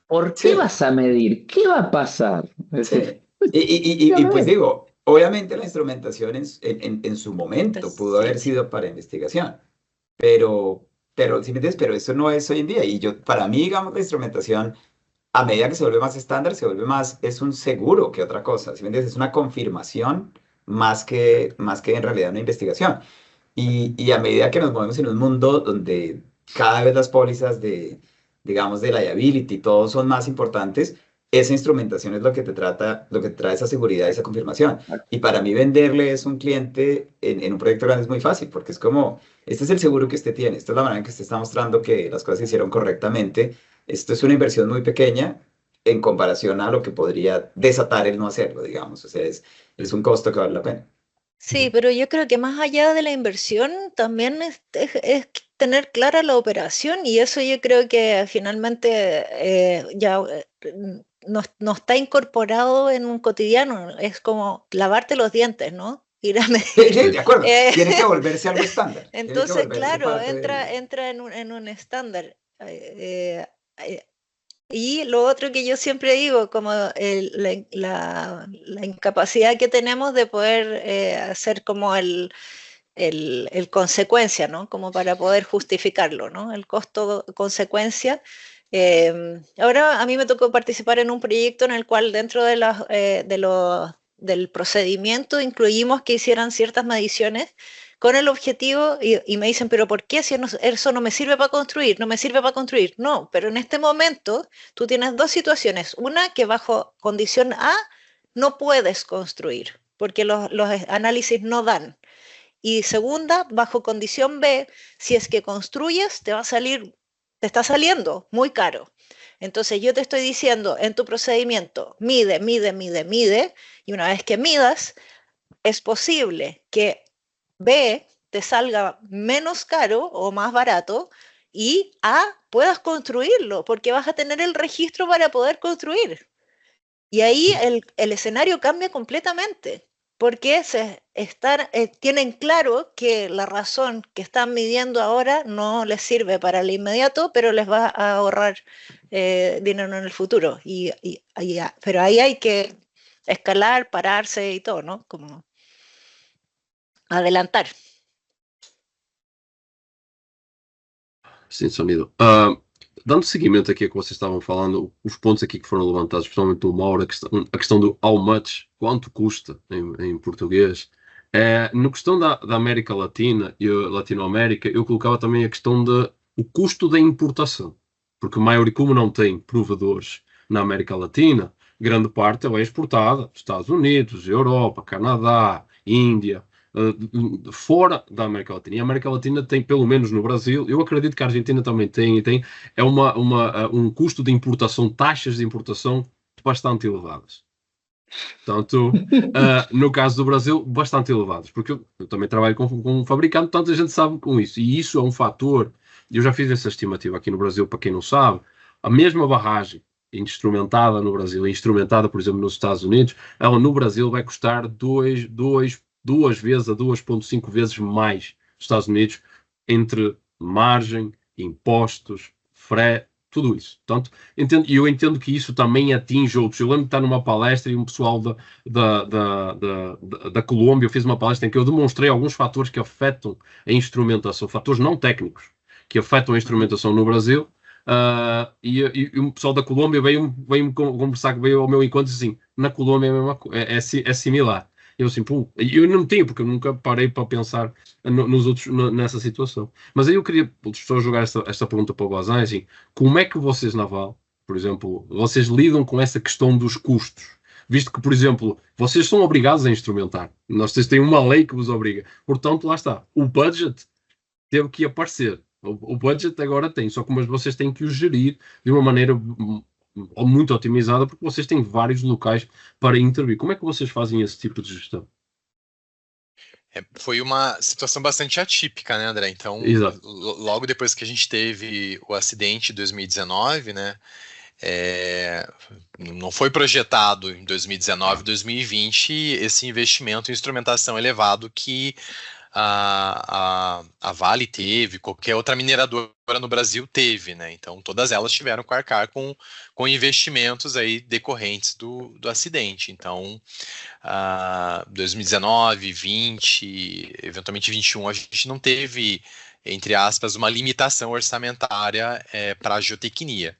¿Por qué Sí, vas a medir? ¿Qué va a pasar? sí. Ya Y pues ves. digo, obviamente la instrumentación en su momento pudo haber Sí. sido para investigación, pero, ¿sí me entiendes? Pero eso no es hoy en día. Y yo, para mí, digamos, la instrumentación, a medida que se vuelve más estándar, se vuelve más, es un seguro que otra cosa, ¿sí me entiendes? Es una confirmación más que en realidad una investigación. Y a medida que nos movemos en un mundo donde cada vez las pólizas digamos, de liability, todos son más importantes, esa instrumentación es lo que lo que te trae esa seguridad, esa confirmación. Y para mí venderle eso a un cliente en un proyecto grande es muy fácil, porque es como, este es el seguro que usted tiene, esta es la manera en que usted está mostrando que las cosas se hicieron correctamente, esto es una inversión muy pequeña en comparación a lo que podría desatar el no hacerlo, digamos. O sea, es un costo que vale la pena. Sí, pero yo creo que más allá de la inversión también es tener clara la operación y eso yo creo que finalmente ya no está incorporado en un cotidiano, es como lavarte los dientes, ¿no? Ir a Sí, medir. sí, de acuerdo. Eh, Tiene que volverse algo estándar. Tiene que entonces, volverse claro, parte del... entra en un estándar. Eh, y lo otro que yo siempre digo, como la incapacidad que tenemos de poder hacer como el consecuencia, ¿no? Como para poder justificarlo, ¿no? El costo-consecuencia. Ahora a mí me tocó participar en un proyecto en el cual dentro del procedimiento incluimos que hicieran ciertas mediciones con el objetivo, y me dicen, pero ¿por qué si eso no me sirve para construir? No me sirve para construir. No, pero en este momento tú tienes dos situaciones. Una que bajo condición A no puedes construir, porque los análisis no dan. Y segunda, bajo condición B, si es que construyes, te está saliendo muy caro. Entonces yo te estoy diciendo en tu procedimiento, mide, mide, mide, mide, y una vez que midas, es posible que B te salga menos caro o más barato y A puedas construirlo, porque vas a tener el registro para poder construir. Y ahí el escenario cambia completamente, porque tienen claro que la razón que están midiendo ahora no les sirve para el inmediato, pero les va a ahorrar dinero en el futuro. Pero ahí hay que escalar, pararse y todo, ¿no? Como adelantar. Sim, sonido. Dando seguimento aqui a que vocês estavam falando, os pontos aqui que foram levantados, principalmente do Mauro, a questão do how much, quanto custa em português. Na questão da América Latina e Latinoamérica, eu colocava também a questão de o custo da importação. Porque a maioria, como não tem provadores na América Latina, grande parte ela é exportada Estados Unidos, Europa, Canadá, Índia, fora da América Latina. E a América Latina tem, pelo menos no Brasil, eu acredito que a Argentina também tem, é um custo de importação, taxas de importação bastante elevadas. Portanto, no caso do Brasil, bastante elevados, porque eu também trabalho com um fabricante, portanto a gente sabe com isso, e isso é um fator. Eu já fiz essa estimativa aqui no Brasil, para quem não sabe, a mesma barragem instrumentada no Brasil, instrumentada, por exemplo, nos Estados Unidos, ela no Brasil vai custar 2 vezes a 2,5 vezes mais nos Estados Unidos, entre margem, impostos, frete, tudo isso. Portanto, eu entendo que isso também atinge outros. Eu lembro de estar numa palestra e um pessoal da Colômbia fez uma palestra em que eu demonstrei alguns fatores que afetam a instrumentação, fatores não técnicos, que afetam a instrumentação no Brasil. E o pessoal da Colômbia veio-me conversar, veio ao meu encontro e disse assim, na Colômbia é, a mesma, é similar. Eu assim, eu não tinha, porque eu nunca parei para pensar nos outros, nessa situação. Mas aí eu queria só jogar esta pergunta para o Bazan, assim, como é que vocês, Naval, por exemplo, vocês lidam com essa questão dos custos? Visto que, por exemplo, vocês são obrigados a instrumentar. Vocês têm uma lei que vos obriga. Portanto, lá está. O budget teve que aparecer. O budget agora tem, só que vocês têm que o gerir de uma maneira muito otimizada, porque vocês têm vários locais para intervir. Como é que vocês fazem esse tipo de gestão? Foi uma situação bastante atípica, né, André? Então, logo depois que a gente teve o acidente em 2019, né, não foi projetado em 2019, 2020 esse investimento em instrumentação elevado que a Vale teve, qualquer outra mineradora no Brasil teve, né? Então todas elas tiveram que arcar com investimentos aí decorrentes do acidente. Então 2019, 20, eventualmente 21, a gente não teve, entre aspas, uma limitação orçamentária para a geotecnia,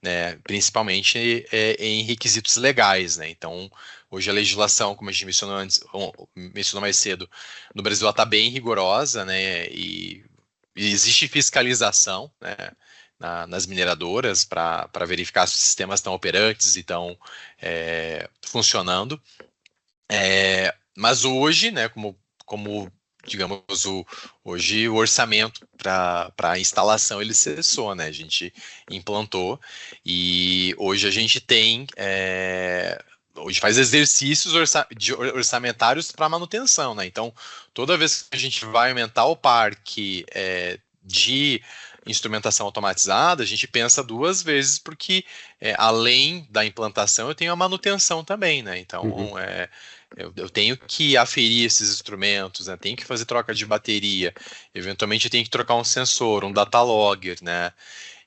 né, principalmente em requisitos legais, né? Então, hoje a legislação, como a gente mencionou mais cedo, no Brasil ela está bem rigorosa, né? E existe fiscalização, né, nas mineradoras para verificar se os sistemas estão operantes e estão funcionando. Mas hoje, né, como digamos, hoje o orçamento para a instalação ele cessou, né? A gente implantou e hoje a gente tem, hoje faz exercícios orçamentários para manutenção, né? Então, toda vez que a gente vai aumentar o parque de instrumentação automatizada, a gente pensa duas vezes, porque além da implantação, eu tenho a manutenção também, né? Então, eu tenho que aferir esses instrumentos, né? Tenho que fazer troca de bateria, eventualmente eu tenho que trocar um sensor, um data logger, né?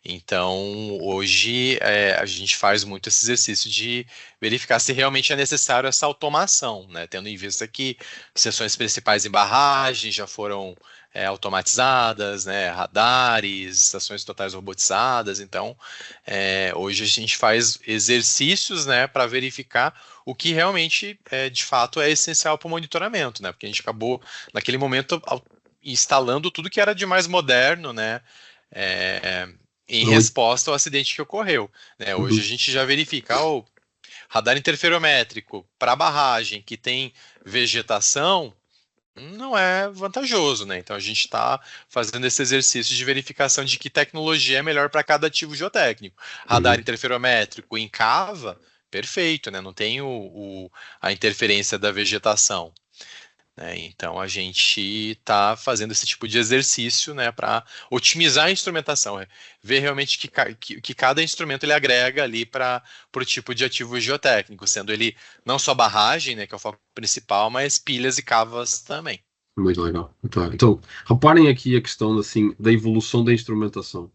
Então, hoje a gente faz muito esse exercício de verificar se realmente é necessário essa automação, né? Tendo em vista que seções principais em barragem já foram automatizadas, né? Radares, estações totais robotizadas. Então, hoje a gente faz exercícios, né, para verificar o que realmente, de fato, é essencial para o monitoramento, né? Porque a gente acabou, naquele momento, instalando tudo que era de mais moderno, né? Em resposta ao acidente que ocorreu, né? Hoje a gente já verifica o radar interferométrico para barragem que tem vegetação não é vantajoso, né? Então a gente está fazendo esse exercício de verificação de que tecnologia é melhor para cada ativo geotécnico. Radar interferométrico em cava, perfeito, né? Não tem a interferência da vegetação. Então a gente está fazendo esse tipo de exercício, né, para otimizar a instrumentação, ver realmente que cada instrumento ele agrega ali para o tipo de ativo geotécnico, sendo ele não só barragem, né, que é o foco principal, mas pilhas e cavas também. Muito legal, muito legal. Então, reparem aqui a questão assim, da evolução da instrumentação.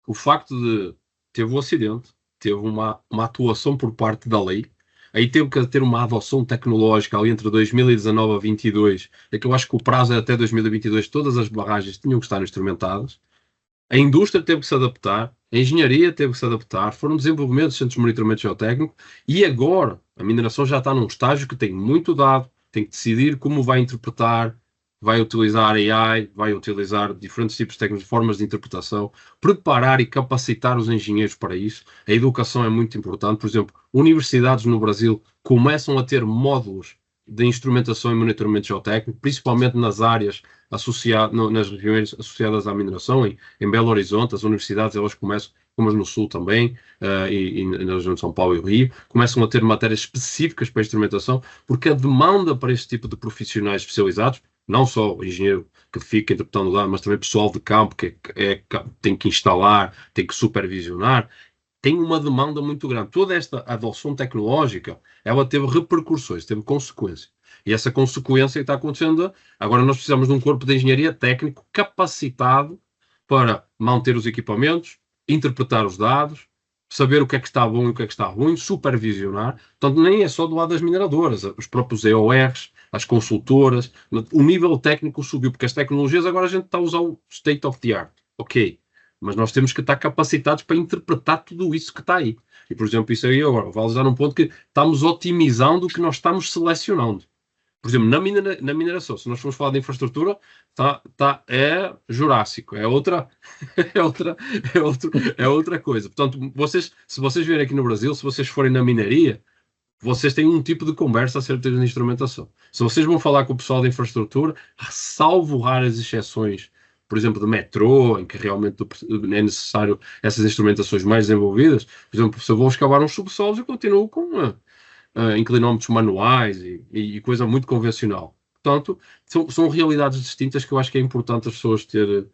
O facto de teve um acidente, teve uma atuação por parte da lei, aí teve que ter uma adoção tecnológica ali entre 2019 a 2022, é que eu acho que o prazo é até 2022, todas as barragens tinham que estar instrumentadas. A indústria teve que se adaptar, a engenharia teve que se adaptar, foram desenvolvimentos de centros de monitoramento geotécnico e agora a mineração já está num estágio que tem muito dado, tem que decidir como vai interpretar, vai utilizar AI, vai utilizar diferentes tipos de técnicas, formas de interpretação, preparar e capacitar os engenheiros para isso. A educação é muito importante. Por exemplo, universidades no Brasil começam a ter módulos de instrumentação e monitoramento geotécnico, principalmente nas áreas nas regiões associadas à mineração. Em Belo Horizonte, as universidades elas começam, como no Sul também, e na região de São Paulo e o Rio, começam a ter matérias específicas para a instrumentação, porque a demanda para este tipo de profissionais especializados, não só o engenheiro que fica interpretando lá, mas também pessoal de campo que tem que instalar, tem que supervisionar, tem uma demanda muito grande. Toda esta adoção tecnológica, ela teve repercussões, teve consequências. E essa consequência que está acontecendo, agora nós precisamos de um corpo de engenharia técnico capacitado para manter os equipamentos, interpretar os dados, saber o que é que está bom e o que é que está ruim, supervisionar. Portanto, nem é só do lado das mineradoras, os próprios EORs, as consultoras, o nível técnico subiu, porque as tecnologias agora a gente está a usar o state of the art, ok, mas nós temos que estar capacitados para interpretar tudo isso que está aí. E, por exemplo, isso aí agora vai usar um ponto que estamos otimizando o que nós estamos selecionando. Por exemplo, na mineração, se nós formos falar de infraestrutura, é Jurássico, é outra coisa. Portanto, se vocês vierem aqui no Brasil, se vocês forem na minaria, vocês têm um tipo de conversa acerca de instrumentação. Se vocês vão falar com o pessoal da infraestrutura, salvo raras exceções, por exemplo, de metrô, em que realmente é necessário essas instrumentações mais desenvolvidas, por exemplo, se eu vou escavar uns subsolos, eu continuo com inclinómetros manuais e coisa muito convencional. Portanto, são realidades distintas que eu acho que é importante as pessoas ter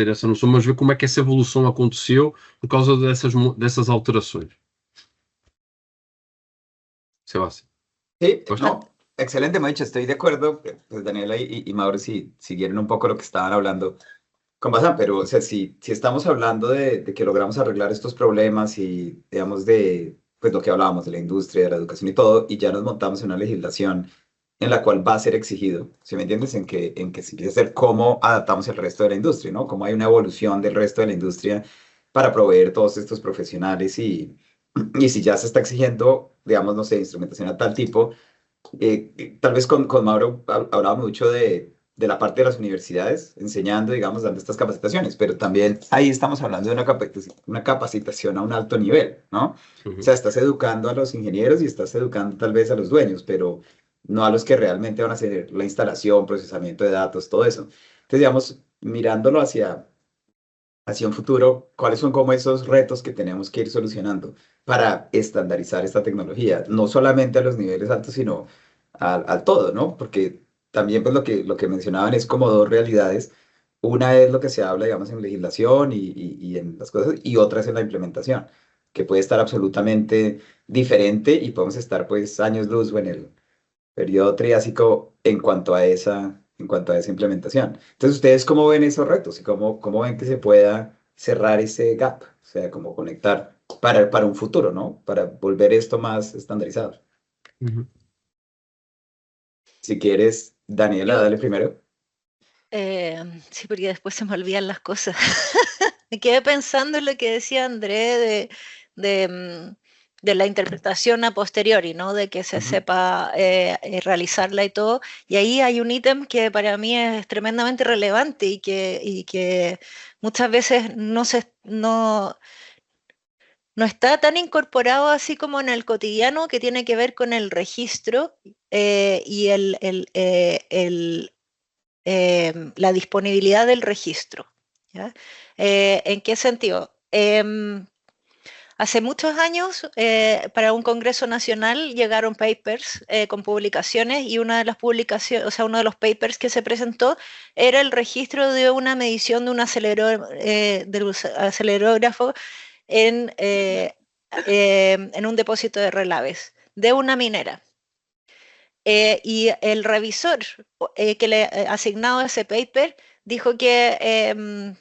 essa noção, mas ver como é que essa evolução aconteceu por causa dessas alterações. Sebastião. Sí, no, excelente, Maicha, estoy de acuerdo. Pues Daniela y Mauro, si siguieron un poco lo que estaban hablando con Bazán, pero o sea, si estamos hablando de que logramos arreglar estos problemas y, digamos, de pues, lo que hablábamos de la industria, de la educación y todo, y ya nos montamos en una legislación en la cual va a ser exigido, ¿sí me entiendes? En que se empieza a ser cómo adaptamos el resto de la industria, ¿no? Cómo hay una evolución del resto de la industria para proveer todos estos profesionales y si ya se está exigiendo, digamos, no sé, instrumentación a tal tipo, tal vez con Mauro hablaba mucho de la parte de las universidades, enseñando, digamos, dando estas capacitaciones, pero también ahí estamos hablando de una capacitación a un alto nivel, ¿no? O sea, estás educando a los ingenieros y estás educando tal vez a los dueños, pero no a los que realmente van a hacer la instalación, procesamiento de datos, todo eso. Entonces, digamos, mirándolo hacia un futuro, ¿cuáles son como esos retos que tenemos que ir solucionando para estandarizar esta tecnología? No solamente a los niveles altos, sino al todo, ¿no? Porque también pues lo que mencionaban es como dos realidades. Una es lo que se habla, digamos, en legislación y en las cosas, y otra es en la implementación, que puede estar absolutamente diferente y podemos estar pues años luz o en el periodo triásico en cuanto a esa implementación. Entonces, ¿ustedes cómo ven esos retos y cómo ven que se pueda cerrar ese gap? O sea, cómo conectar para un futuro, ¿no? Para volver esto más estandarizado. Ujú. Si quieres, Daniela, Yo, dale primero. sí, porque después se me olvidan las cosas. Me quedé pensando en lo que decía André de la interpretación a posteriori, ¿no? De que se Ujú. sepa realizarla y todo. Y ahí hay un ítem que para mí es tremendamente relevante y que muchas veces no está tan incorporado así como en el cotidiano, que tiene que ver con el registro y la disponibilidad del registro. ¿Ya? ¿En qué sentido? Hace muchos años, para un congreso nacional llegaron papers con publicaciones, y una de las publicaciones, o sea, uno de los papers que se presentó era el registro de una medición de un acelerógrafo en un depósito de relaves de una minera. Y el revisor que le asignado ese paper dijo que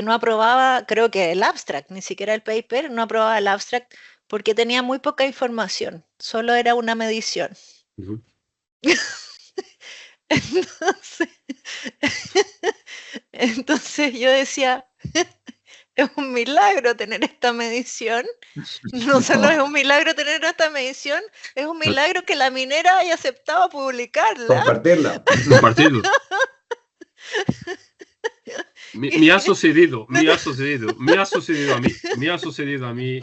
no aprobaba, creo que el abstract, ni siquiera el paper, no aprobaba el abstract porque tenía muy poca información, solo era una medición. Ujú. Entonces, entonces yo decía, es un milagro tener esta medición. No solo es un milagro tener esta medición, es un milagro que la minera haya aceptado publicarla. Compartirla. Compartido. Me ha sucedido a mí,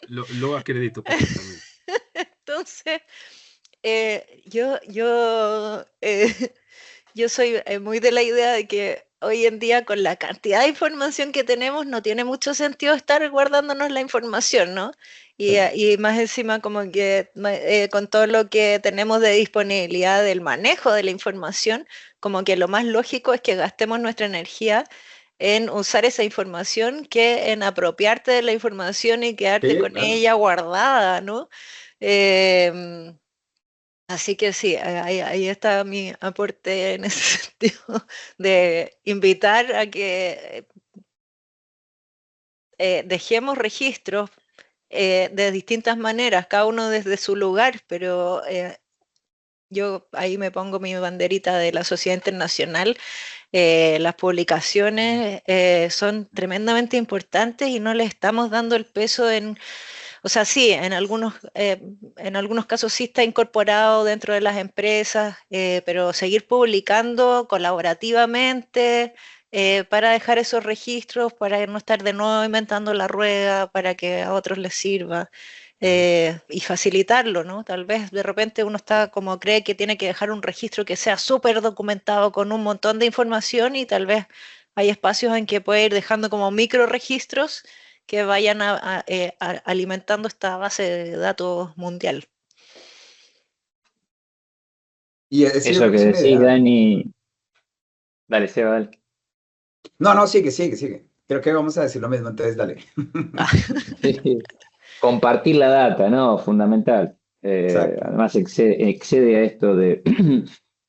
lo acredito perfectamente. Entonces, yo soy muy de la idea de que hoy en día, con la cantidad de información que tenemos, no tiene mucho sentido estar guardándonos la información, ¿no? Y más encima, como que con todo lo que tenemos de disponibilidad del manejo de la información, como que lo más lógico es que gastemos nuestra energía en usar esa información que en apropiarte de la información y quedarte Sí, con claro. ella guardada, ¿no? Así que sí, ahí está mi aporte en ese sentido, de invitar a que dejemos registros de distintas maneras, cada uno desde su lugar, pero yo ahí me pongo mi banderita de la sociedad internacional. Las publicaciones son tremendamente importantes y no le estamos dando el peso o sea, sí, en algunos casos sí está incorporado dentro de las empresas, pero seguir publicando colaborativamente para dejar esos registros, para no estar de nuevo inventando la rueda, para que a otros les sirva. Y facilitarlo, ¿no? Tal vez de repente uno está como cree que tiene que dejar un registro que sea súper documentado con un montón de información, y tal vez hay espacios en que puede ir dejando como micro registros que vayan alimentando esta base de datos mundial. Y ese yo Eso creo que que es una decís, idea. Dani. Dale, Seba, dale. No, sigue. Creo que vamos a decir lo mismo, entonces dale. Compartir la data, ¿no? Fundamental. Exacto. Además excede a esto de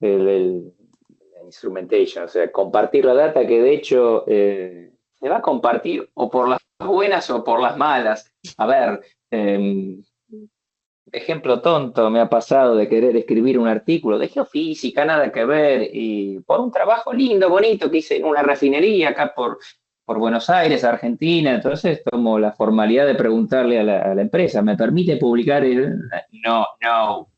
la instrumentation, o sea, compartir la data que de hecho se va a compartir o por las buenas o por las malas. A ver, ejemplo tonto, me ha pasado de querer escribir un artículo de geofísica, nada que ver, y por un trabajo lindo, bonito que hice en una refinería acá por Buenos Aires, Argentina. Entonces tomo la formalidad de preguntarle a la empresa, ¿me permite publicar? No, no.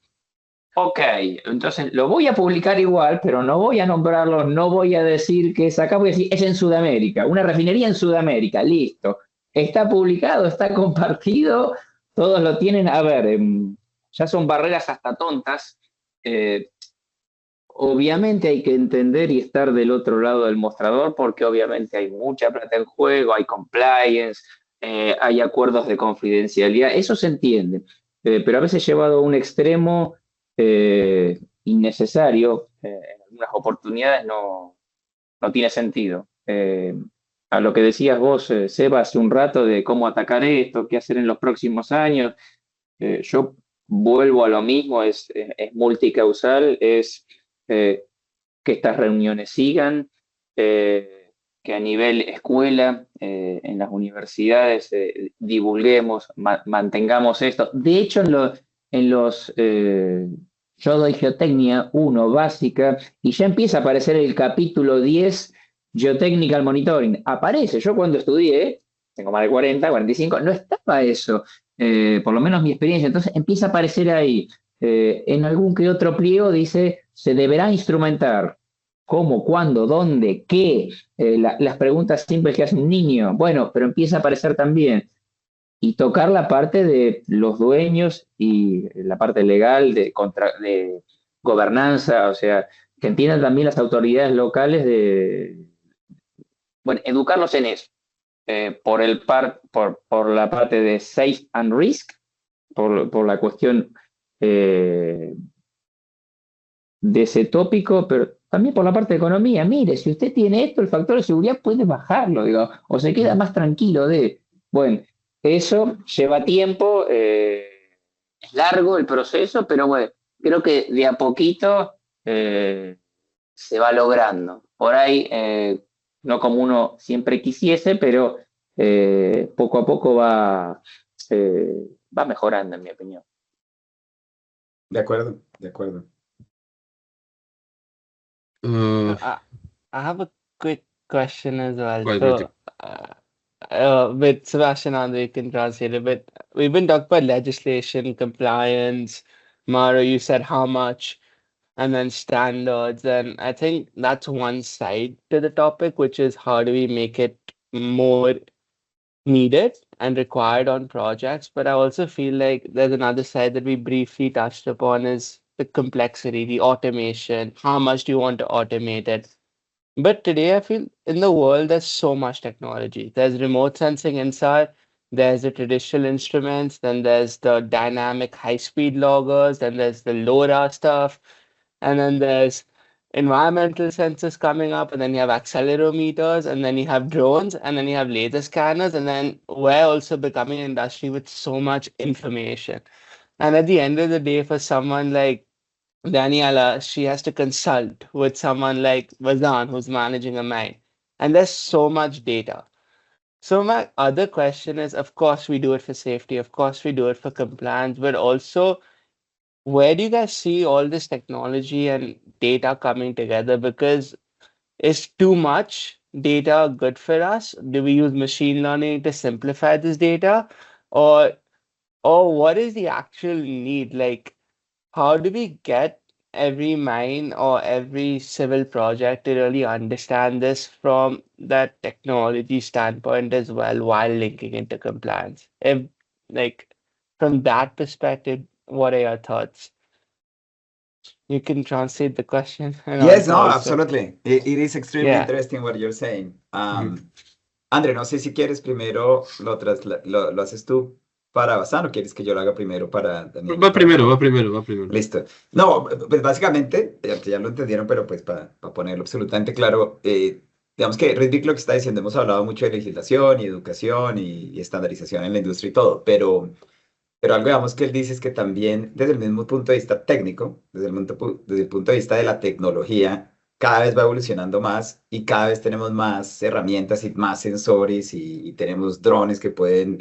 Ok, entonces lo voy a publicar igual, pero no voy a nombrarlo, no voy a decir que es acá, voy a decir, es en Sudamérica, una refinería en Sudamérica, listo. Está publicado, está compartido, todos lo tienen. A ver, ya son barreras hasta tontas. Eh, Obviamente hay que entender y estar del otro lado del mostrador, porque obviamente hay mucha plata en juego, hay compliance, hay acuerdos de confidencialidad, eso se entiende, pero a veces llevado a un extremo innecesario, en algunas oportunidades no tiene sentido. A lo que decías vos, Seba, hace un rato de cómo atacar esto, qué hacer en los próximos años, yo vuelvo a lo mismo, es multicausal, es que estas reuniones sigan, que a nivel escuela, en las universidades, divulguemos, mantengamos esto. De hecho, yo doy Geotecnia 1 básica y ya empieza a aparecer el capítulo 10, Geotechnical Monitoring. Aparece, yo cuando estudié, tengo más de 40, 45, no estaba eso, por lo menos mi experiencia. Entonces empieza a aparecer ahí. En algún que otro pliego dice, se deberá instrumentar. ¿Cómo? ¿Cuándo? ¿Dónde? ¿Qué? Las preguntas simples que hace un niño. Bueno, pero empieza a aparecer también. Y tocar la parte de los dueños y la parte legal de gobernanza, o sea, que entiendan también las autoridades locales bueno, educarlos en eso. Por la parte de safe and risk, por la cuestión de ese tópico, pero también por la parte de economía. Mire, si usted tiene esto, el factor de seguridad puede bajarlo, digo, o se queda más tranquilo de, bueno, eso lleva tiempo, es largo el proceso, pero bueno, creo que de a poquito se va logrando. Por ahí, no como uno siempre quisiese, pero poco a poco va mejorando, en mi opinión. De acuerdo, de acuerdo. I have a quick question as well. Go ahead, So, Ritik. with Sebastian Andre, you can translate it, but we've been talking about legislation, compliance. Maro, you said how much, and then standards. And I think that's one side to the topic, which is how do we make it more needed and required on projects. But I also feel like there's another side that we briefly touched upon is the complexity, the automation. How much do you want to automate it? But today I feel in the world there's so much technology. There's remote sensing inside, there's the traditional instruments, then there's the dynamic high-speed loggers, then there's the LoRa stuff, and then there's environmental sensors coming up, and then you have accelerometers, and then you have drones, and then you have laser scanners, and then we're also becoming an industry with so much information. And at the end of the day, for someone like Daniela, she has to consult with someone like Vazan, who's managing a mine. And there's so much data. So my other question is, of course, we do it for safety, of course, we do it for compliance, but also, where do you guys see all this technology and data coming together? Because is too much data good for us? Do we use machine learning to simplify this data? Or what is the actual need? Like, how do we get every mine or every civil project to really understand this from that technology standpoint as well, while linking into compliance? If, like, from that perspective, what are your thoughts? You can translate the question. And Yes, no, also- absolutely. It is extremely Yeah. interesting what you're saying. André, no sé si quieres primero lo haces tú para Bazán o quieres que yo lo haga primero para Daniel. Va primero, va primero, va primero. Listo. No, pues básicamente, ya lo entendieron, pero pues para ponerlo absolutamente claro, digamos que Ritvik lo que está diciendo, hemos hablado mucho de legislación y educación y estandarización en la industria y todo, pero Pero algo, digamos, que él dice es que también desde el mismo punto de vista técnico, desde el punto de vista de la tecnología, cada vez va evolucionando más y cada vez tenemos más herramientas y más sensores y tenemos drones que pueden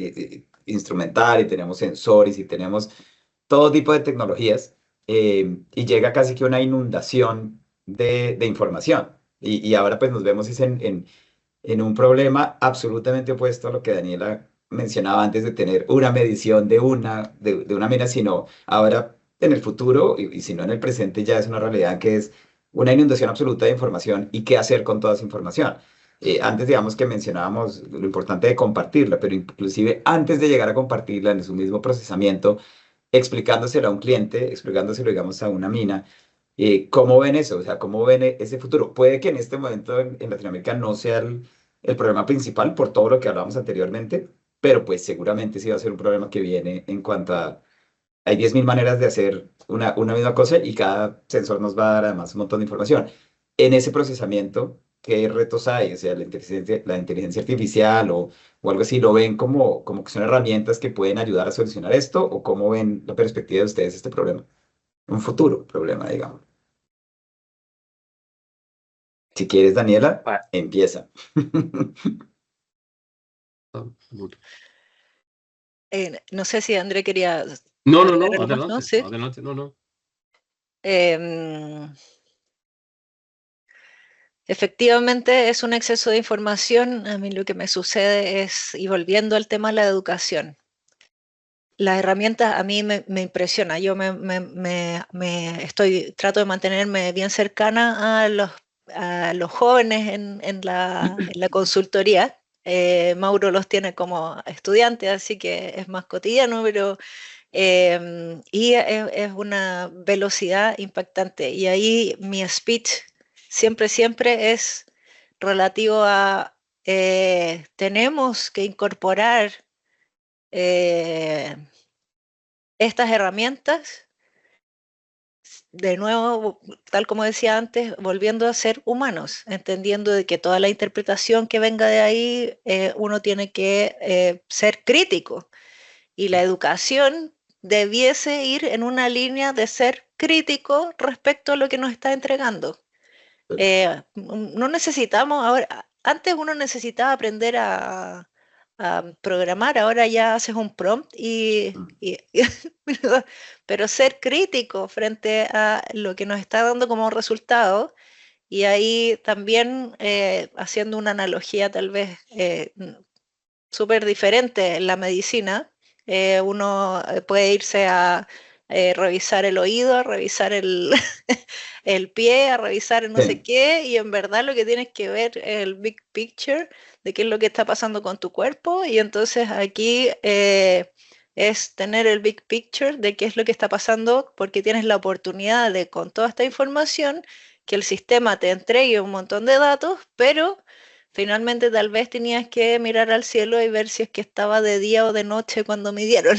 instrumentar y tenemos sensores y tenemos todo tipo de tecnologías y llega casi que una inundación de información. Y ahora pues nos vemos es en un problema absolutamente opuesto a lo que Daniela mencionaba antes de tener una medición de una mina, sino ahora en el futuro y si no en el presente ya es una realidad que es una inundación absoluta de información y qué hacer con toda esa información. Antes, digamos que mencionábamos lo importante de compartirla, pero inclusive antes de llegar a compartirla en su mismo procesamiento, explicándoselo a un cliente, explicándoselo, digamos, a una mina, ¿cómo ven eso? O sea, ¿cómo ven ese futuro? Puede que en este momento en Latinoamérica no sea el problema principal por todo lo que hablamos anteriormente, pero pues seguramente sí va a ser un problema que viene en cuanto a... Hay 10.000 maneras de hacer una misma cosa y cada sensor nos va a dar además un montón de información. En ese procesamiento, ¿qué retos hay? O sea, la inteligencia artificial o algo así, ¿lo ven como que son herramientas que pueden ayudar a solucionar esto? ¿O cómo ven la perspectiva de ustedes este problema? Un futuro problema, digamos. Si quieres, Daniela, Pa- empieza. Good. No sé si André quería No, agregar algo más, ¿no? adelante, Sí. adelante, no. Em, Efectivamente es un exceso de información. A mí lo que me sucede es, y volviendo al tema de la educación, las herramientas a mí me impresiona. Yo trato de mantenerme bien cercana a los jóvenes en la consultoría. Mauro los tiene como estudiantes, así que es más cotidiano, pero es una velocidad impactante. Y ahí mi speech siempre es relativo a tenemos que incorporar estas herramientas, de nuevo, tal como decía antes, volviendo a ser humanos, entendiendo de que toda la interpretación que venga de ahí, uno tiene que ser crítico. Y la educación debiese ir en una línea de ser crítico respecto a lo que nos está entregando. No necesitamos ahora, antes uno necesitaba aprender a programar, ahora ya haces un prompt pero ser crítico frente a lo que nos está dando como resultado. Y ahí también haciendo una analogía tal vez súper diferente en la medicina, uno puede irse a revisar el oído, a revisar el pie, a revisar no sé Sí, qué, y en verdad lo que tienes que ver es el big picture de qué es lo que está pasando con tu cuerpo, y entonces aquí es tener el big picture de qué es lo que está pasando, porque tienes la oportunidad de, con toda esta información, que el sistema te entregue un montón de datos, pero finalmente tal vez tenías que mirar al cielo y ver si es que estaba de día o de noche cuando midieron.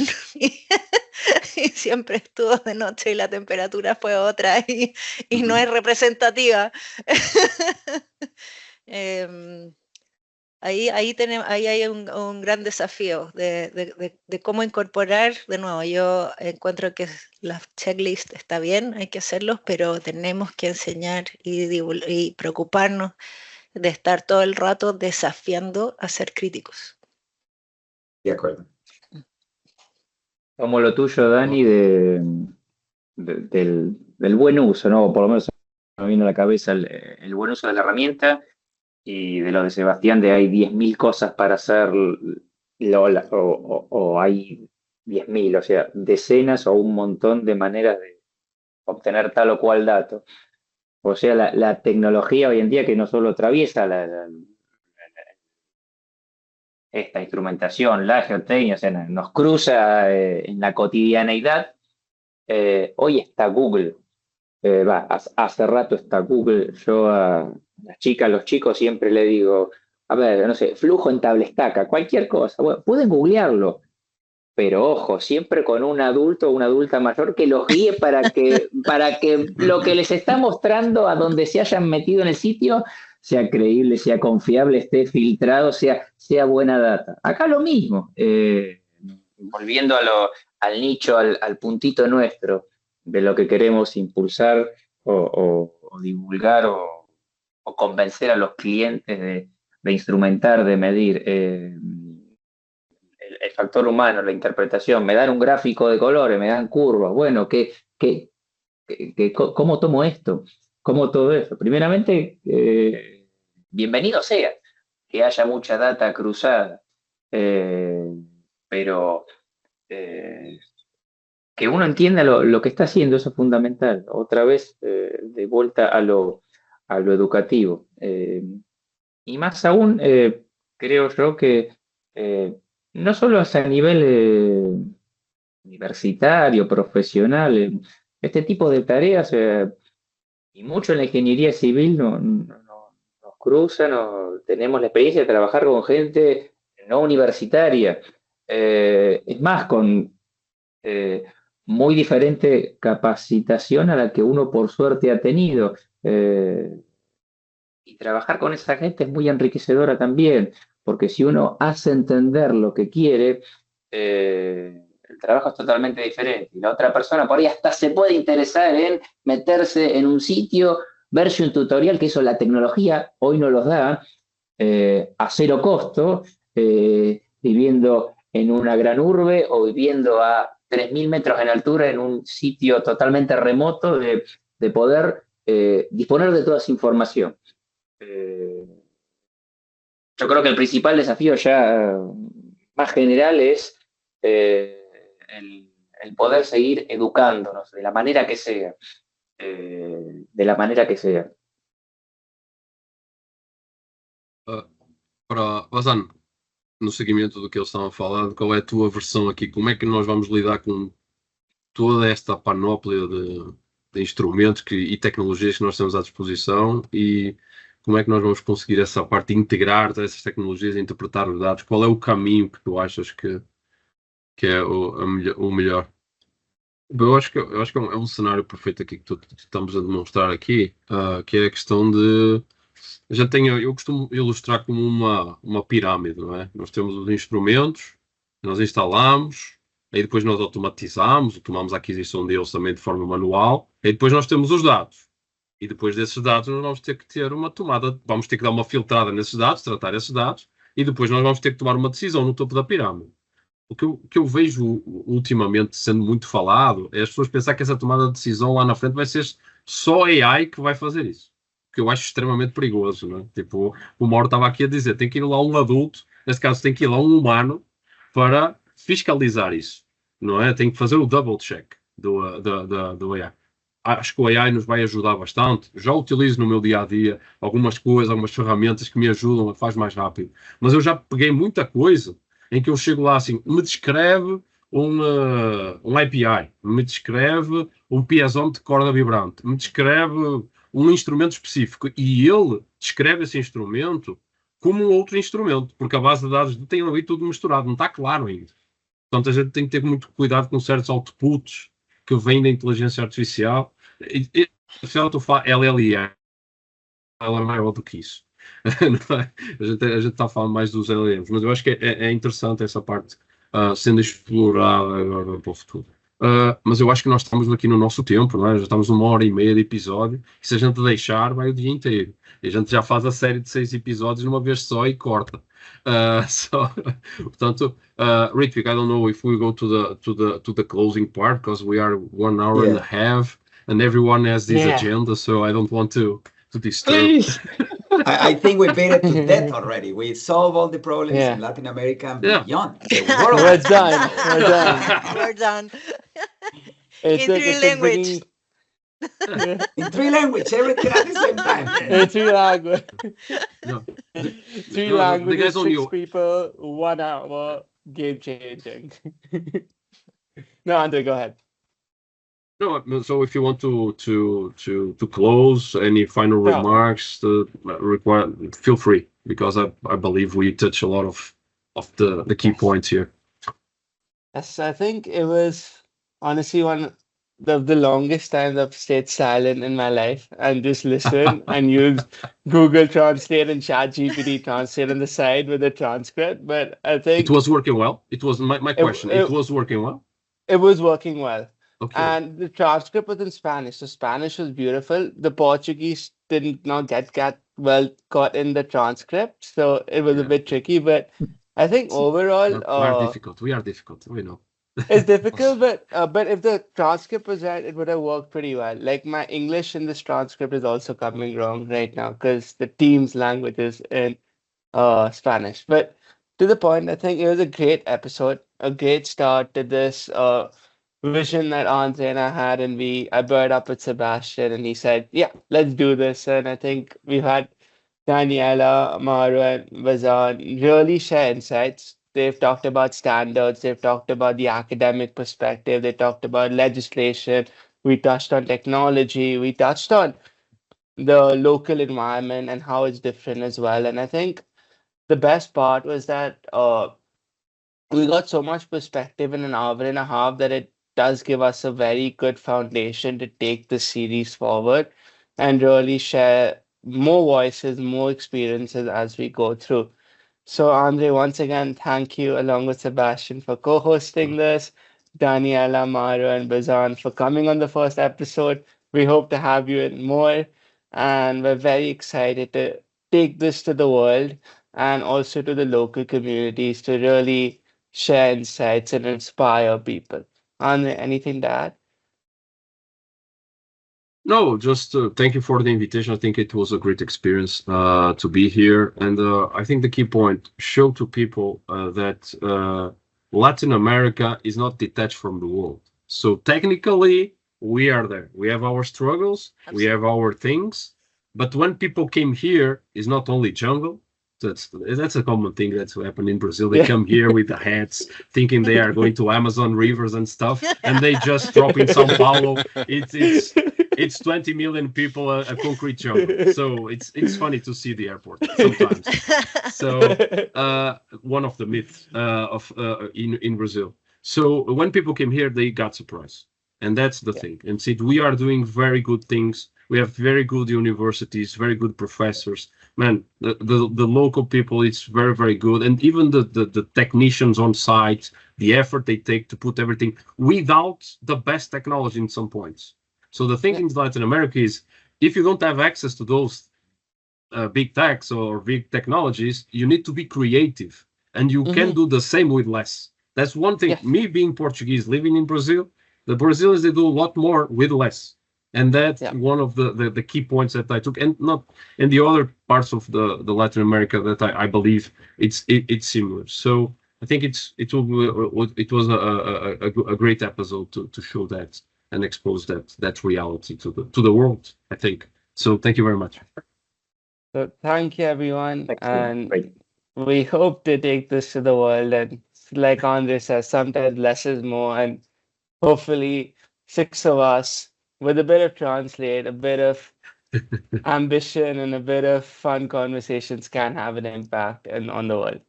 Y siempre estuvo de noche y la temperatura fue otra y no es representativa. Em, ahí hay un gran desafío de cómo incorporar, de nuevo, yo encuentro que la checklist está bien, hay que hacerlos, pero tenemos que enseñar y preocuparnos de estar todo el rato desafiando a ser críticos. de acuerdo. Como lo tuyo, Dani, del buen uso, ¿no? Por lo menos me vino a la cabeza el buen uso de la herramienta y de lo de Sebastián, de hay 10.000 cosas para hacer, o hay 10.000, o sea, decenas o un montón de maneras de obtener tal o cual dato. O sea, la tecnología hoy en día que no solo atraviesa esta instrumentación, la geotecnia, o sea, nos cruza en la cotidianeidad. Hoy está Google, hace rato está Google. Yo a las chicas, a los chicos siempre le digo, a ver, no sé, flujo en tablestaca, cualquier cosa. Bueno, pueden googlearlo, pero ojo, siempre con un adulto o una adulta mayor que los guíe para que lo que les está mostrando a donde se hayan metido en el sitio sea creíble, sea confiable, esté filtrado, sea buena data. Acá lo mismo. Volviendo al nicho, al puntito nuestro de lo que queremos impulsar o divulgar o convencer a los clientes de instrumentar, de medir. El factor humano, la interpretación, me dan un gráfico de colores, me dan curvas, bueno, ¿cómo tomo esto? ¿Cómo todo eso? Primeramente, bienvenido sea que haya mucha data cruzada, pero que uno entienda lo que está haciendo, eso es fundamental. Otra vez, de vuelta a lo educativo. Y más aún, creo yo que no solo es a nivel universitario, profesional, este tipo de tareas, y mucho en la ingeniería civil nos cruzan, tenemos la experiencia de trabajar con gente no universitaria, es más, con muy diferente capacitación a la que uno por suerte ha tenido. Y trabajar con esa gente es muy enriquecedora también, porque si uno hace entender lo que quiere, el trabajo es totalmente diferente. Y la otra persona por ahí hasta se puede interesar en meterse en un sitio, verse un tutorial, que eso la tecnología hoy no los da, a cero costo, viviendo en una gran urbe o viviendo a 3.000 metros en altura en un sitio totalmente remoto, de poder disponer de toda esa información. Yo creo que el principal desafío ya más general es el poder seguir educándonos de la manera que sea. Para Ozan, no seguimento do que eles estavam a falar, qual é a tua versão aqui? Como é que nós vamos lidar com toda esta panóplia de instrumentos e tecnologias que nós temos à disposição, e como é que nós vamos conseguir essa parte de integrar todas essas tecnologias e interpretar os dados? Qual é o caminho que tu achas que é o melhor? Eu acho que é um cenário perfeito aqui que estamos a demonstrar aqui, que é a questão de... Eu costumo ilustrar como uma pirâmide, não é? Nós temos os instrumentos, nós instalamos, aí depois nós automatizamos, tomamos a aquisição deles também de forma manual, e depois nós temos os dados. E depois desses dados nós vamos ter que ter uma tomada, vamos ter que dar uma filtrada nesses dados, tratar esses dados, e depois nós vamos ter que tomar uma decisão no topo da pirâmide. O que eu vejo ultimamente sendo muito falado é as pessoas pensar que essa tomada de decisão lá na frente vai ser só AI que vai fazer isso. Que eu acho extremamente perigoso, não é? Tipo, o Mauro estava aqui a dizer, tem que ir lá um adulto, neste caso tem que ir lá um humano para fiscalizar isso, não é? Tem que fazer o double check do AI. Acho que o AI nos vai ajudar bastante. Já utilizo no meu dia-a-dia algumas coisas, algumas ferramentas que me ajudam a fazer mais rápido. Mas eu já peguei muita coisa em que eu chego lá assim, me descreve um API, me descreve um piezómetro de corda vibrante, me descreve um instrumento específico, e ele descreve esse instrumento como um outro instrumento, porque a base de dados tem ali tudo misturado, não está claro ainda. Portanto, a gente tem que ter muito cuidado com certos outputs que vêm da inteligência artificial. LLM, ela é maior do que isso. A gente está a falar mais dos LLMs, mas eu acho que é interessante essa parte sendo explorada agora para o futuro. Mas eu acho que nós estamos aqui no nosso tempo, não é? Já estamos 1h30 de episódio, e se a gente deixar, vai o dia inteiro. E a gente já faz a série de 6 episódios numa vez só e corta. Portanto, Ritwik, I don't know if we go to the closing part, because we are 1 hour and a half, and everyone has this agenda, so I don't want to disturb. Please. I think we beat it to death already. We solved all the problems in Latin America and beyond. We're done. We're done. In 3 languages. In 3 languages, everything at the same time. In 3 languages. No. 3 languages, 6 people, 1 hour, game changing. No, Andre, go ahead. No, so if you want to close, any final remarks feel free, because I believe we touch a lot of the key points here. Yes, I think it was honestly one of the longest times I've stayed silent in my life and just listen and use Google Translate and ChatGPT Translate on the side with the transcript. But I think it was working well. It was my question. It was working well. It was working well. Okay. And the transcript was in Spanish, so Spanish was beautiful. The Portuguese didn't not get well caught in the transcript, so it was a Yeah. bit tricky. But I think overall, We are difficult. We are difficult. We know. it's difficult. But if the transcript was right, it would have worked pretty well. Like my English in this transcript is also coming wrong right now because the team's language is in Spanish. But to the point, I think it was a great episode, a great start to this vision that Andre and I had, and I brought up with Sebastian, and he said, "Yeah, let's do this." And I think we've had Daniela, Maru, and Bazan really share insights. They've talked about standards, they've talked about the academic perspective, they talked about legislation. We touched on technology, we touched on the local environment and how it's different as well. And I think the best part was that we got so much perspective in an hour and a half that it does give us a very good foundation to take the series forward and really share more voices, more experiences as we go through. So, Andre, once again, thank you along with Sebastian for co-hosting this, Daniela, Maru, and Bazan for coming on the first episode. We hope to have you in more, and we're very excited to take this to the world and also to the local communities to really share insights and inspire people. Andre, anything to add? No, just thank you for the invitation. I think it was a great experience to be here. And I think the key point, show to people that Latin America is not detached from the world. So technically, we are there. We have our struggles, we have our things. But when people came here, it's not only jungle. That's a common thing that's happened in Brazil. They come here with the hats, thinking they are going to Amazon rivers and stuff, and they just drop in São Paulo. It's 20 million people, a concrete jungle. So it's funny to see the airport sometimes. So one of the myths in Brazil. So when people came here, they got surprised, and that's the thing. And see, we are doing very good things. We have very good universities, very good professors. Man, the local people, it's very, very good. And even the technicians on site, the effort they take to put everything without the best technology in some points. So the thing in Latin America is, if you don't have access to those big techs or big technologies, you need to be creative. And you can do the same with less. That's one thing. Me being Portuguese, living in Brazil, the Brazilians, they do a lot more with less. And that's one of the key points that I took, and not in the other parts of the Latin America that I believe it's similar. So I think it was a great episode to show that and expose that reality to the world, I think. So thank you very much. So thank you, everyone, and we hope to take this to the world. And like Andre says, sometimes less is more, and hopefully 6 of us, with a bit of translate, a bit of ambition, and a bit of fun conversations can have an impact on the world.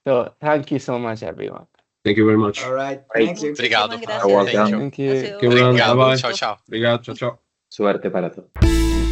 So thank you so much, everyone. Thank you very much. All right. Thank you. Obrigado. Muchísimas gracias. Thank you. Thank you. Ha sido Obrigado. Obrigado. Bye-bye. Tchau, tchau. Obrigado. Tchau, tchau. Suerte para todos.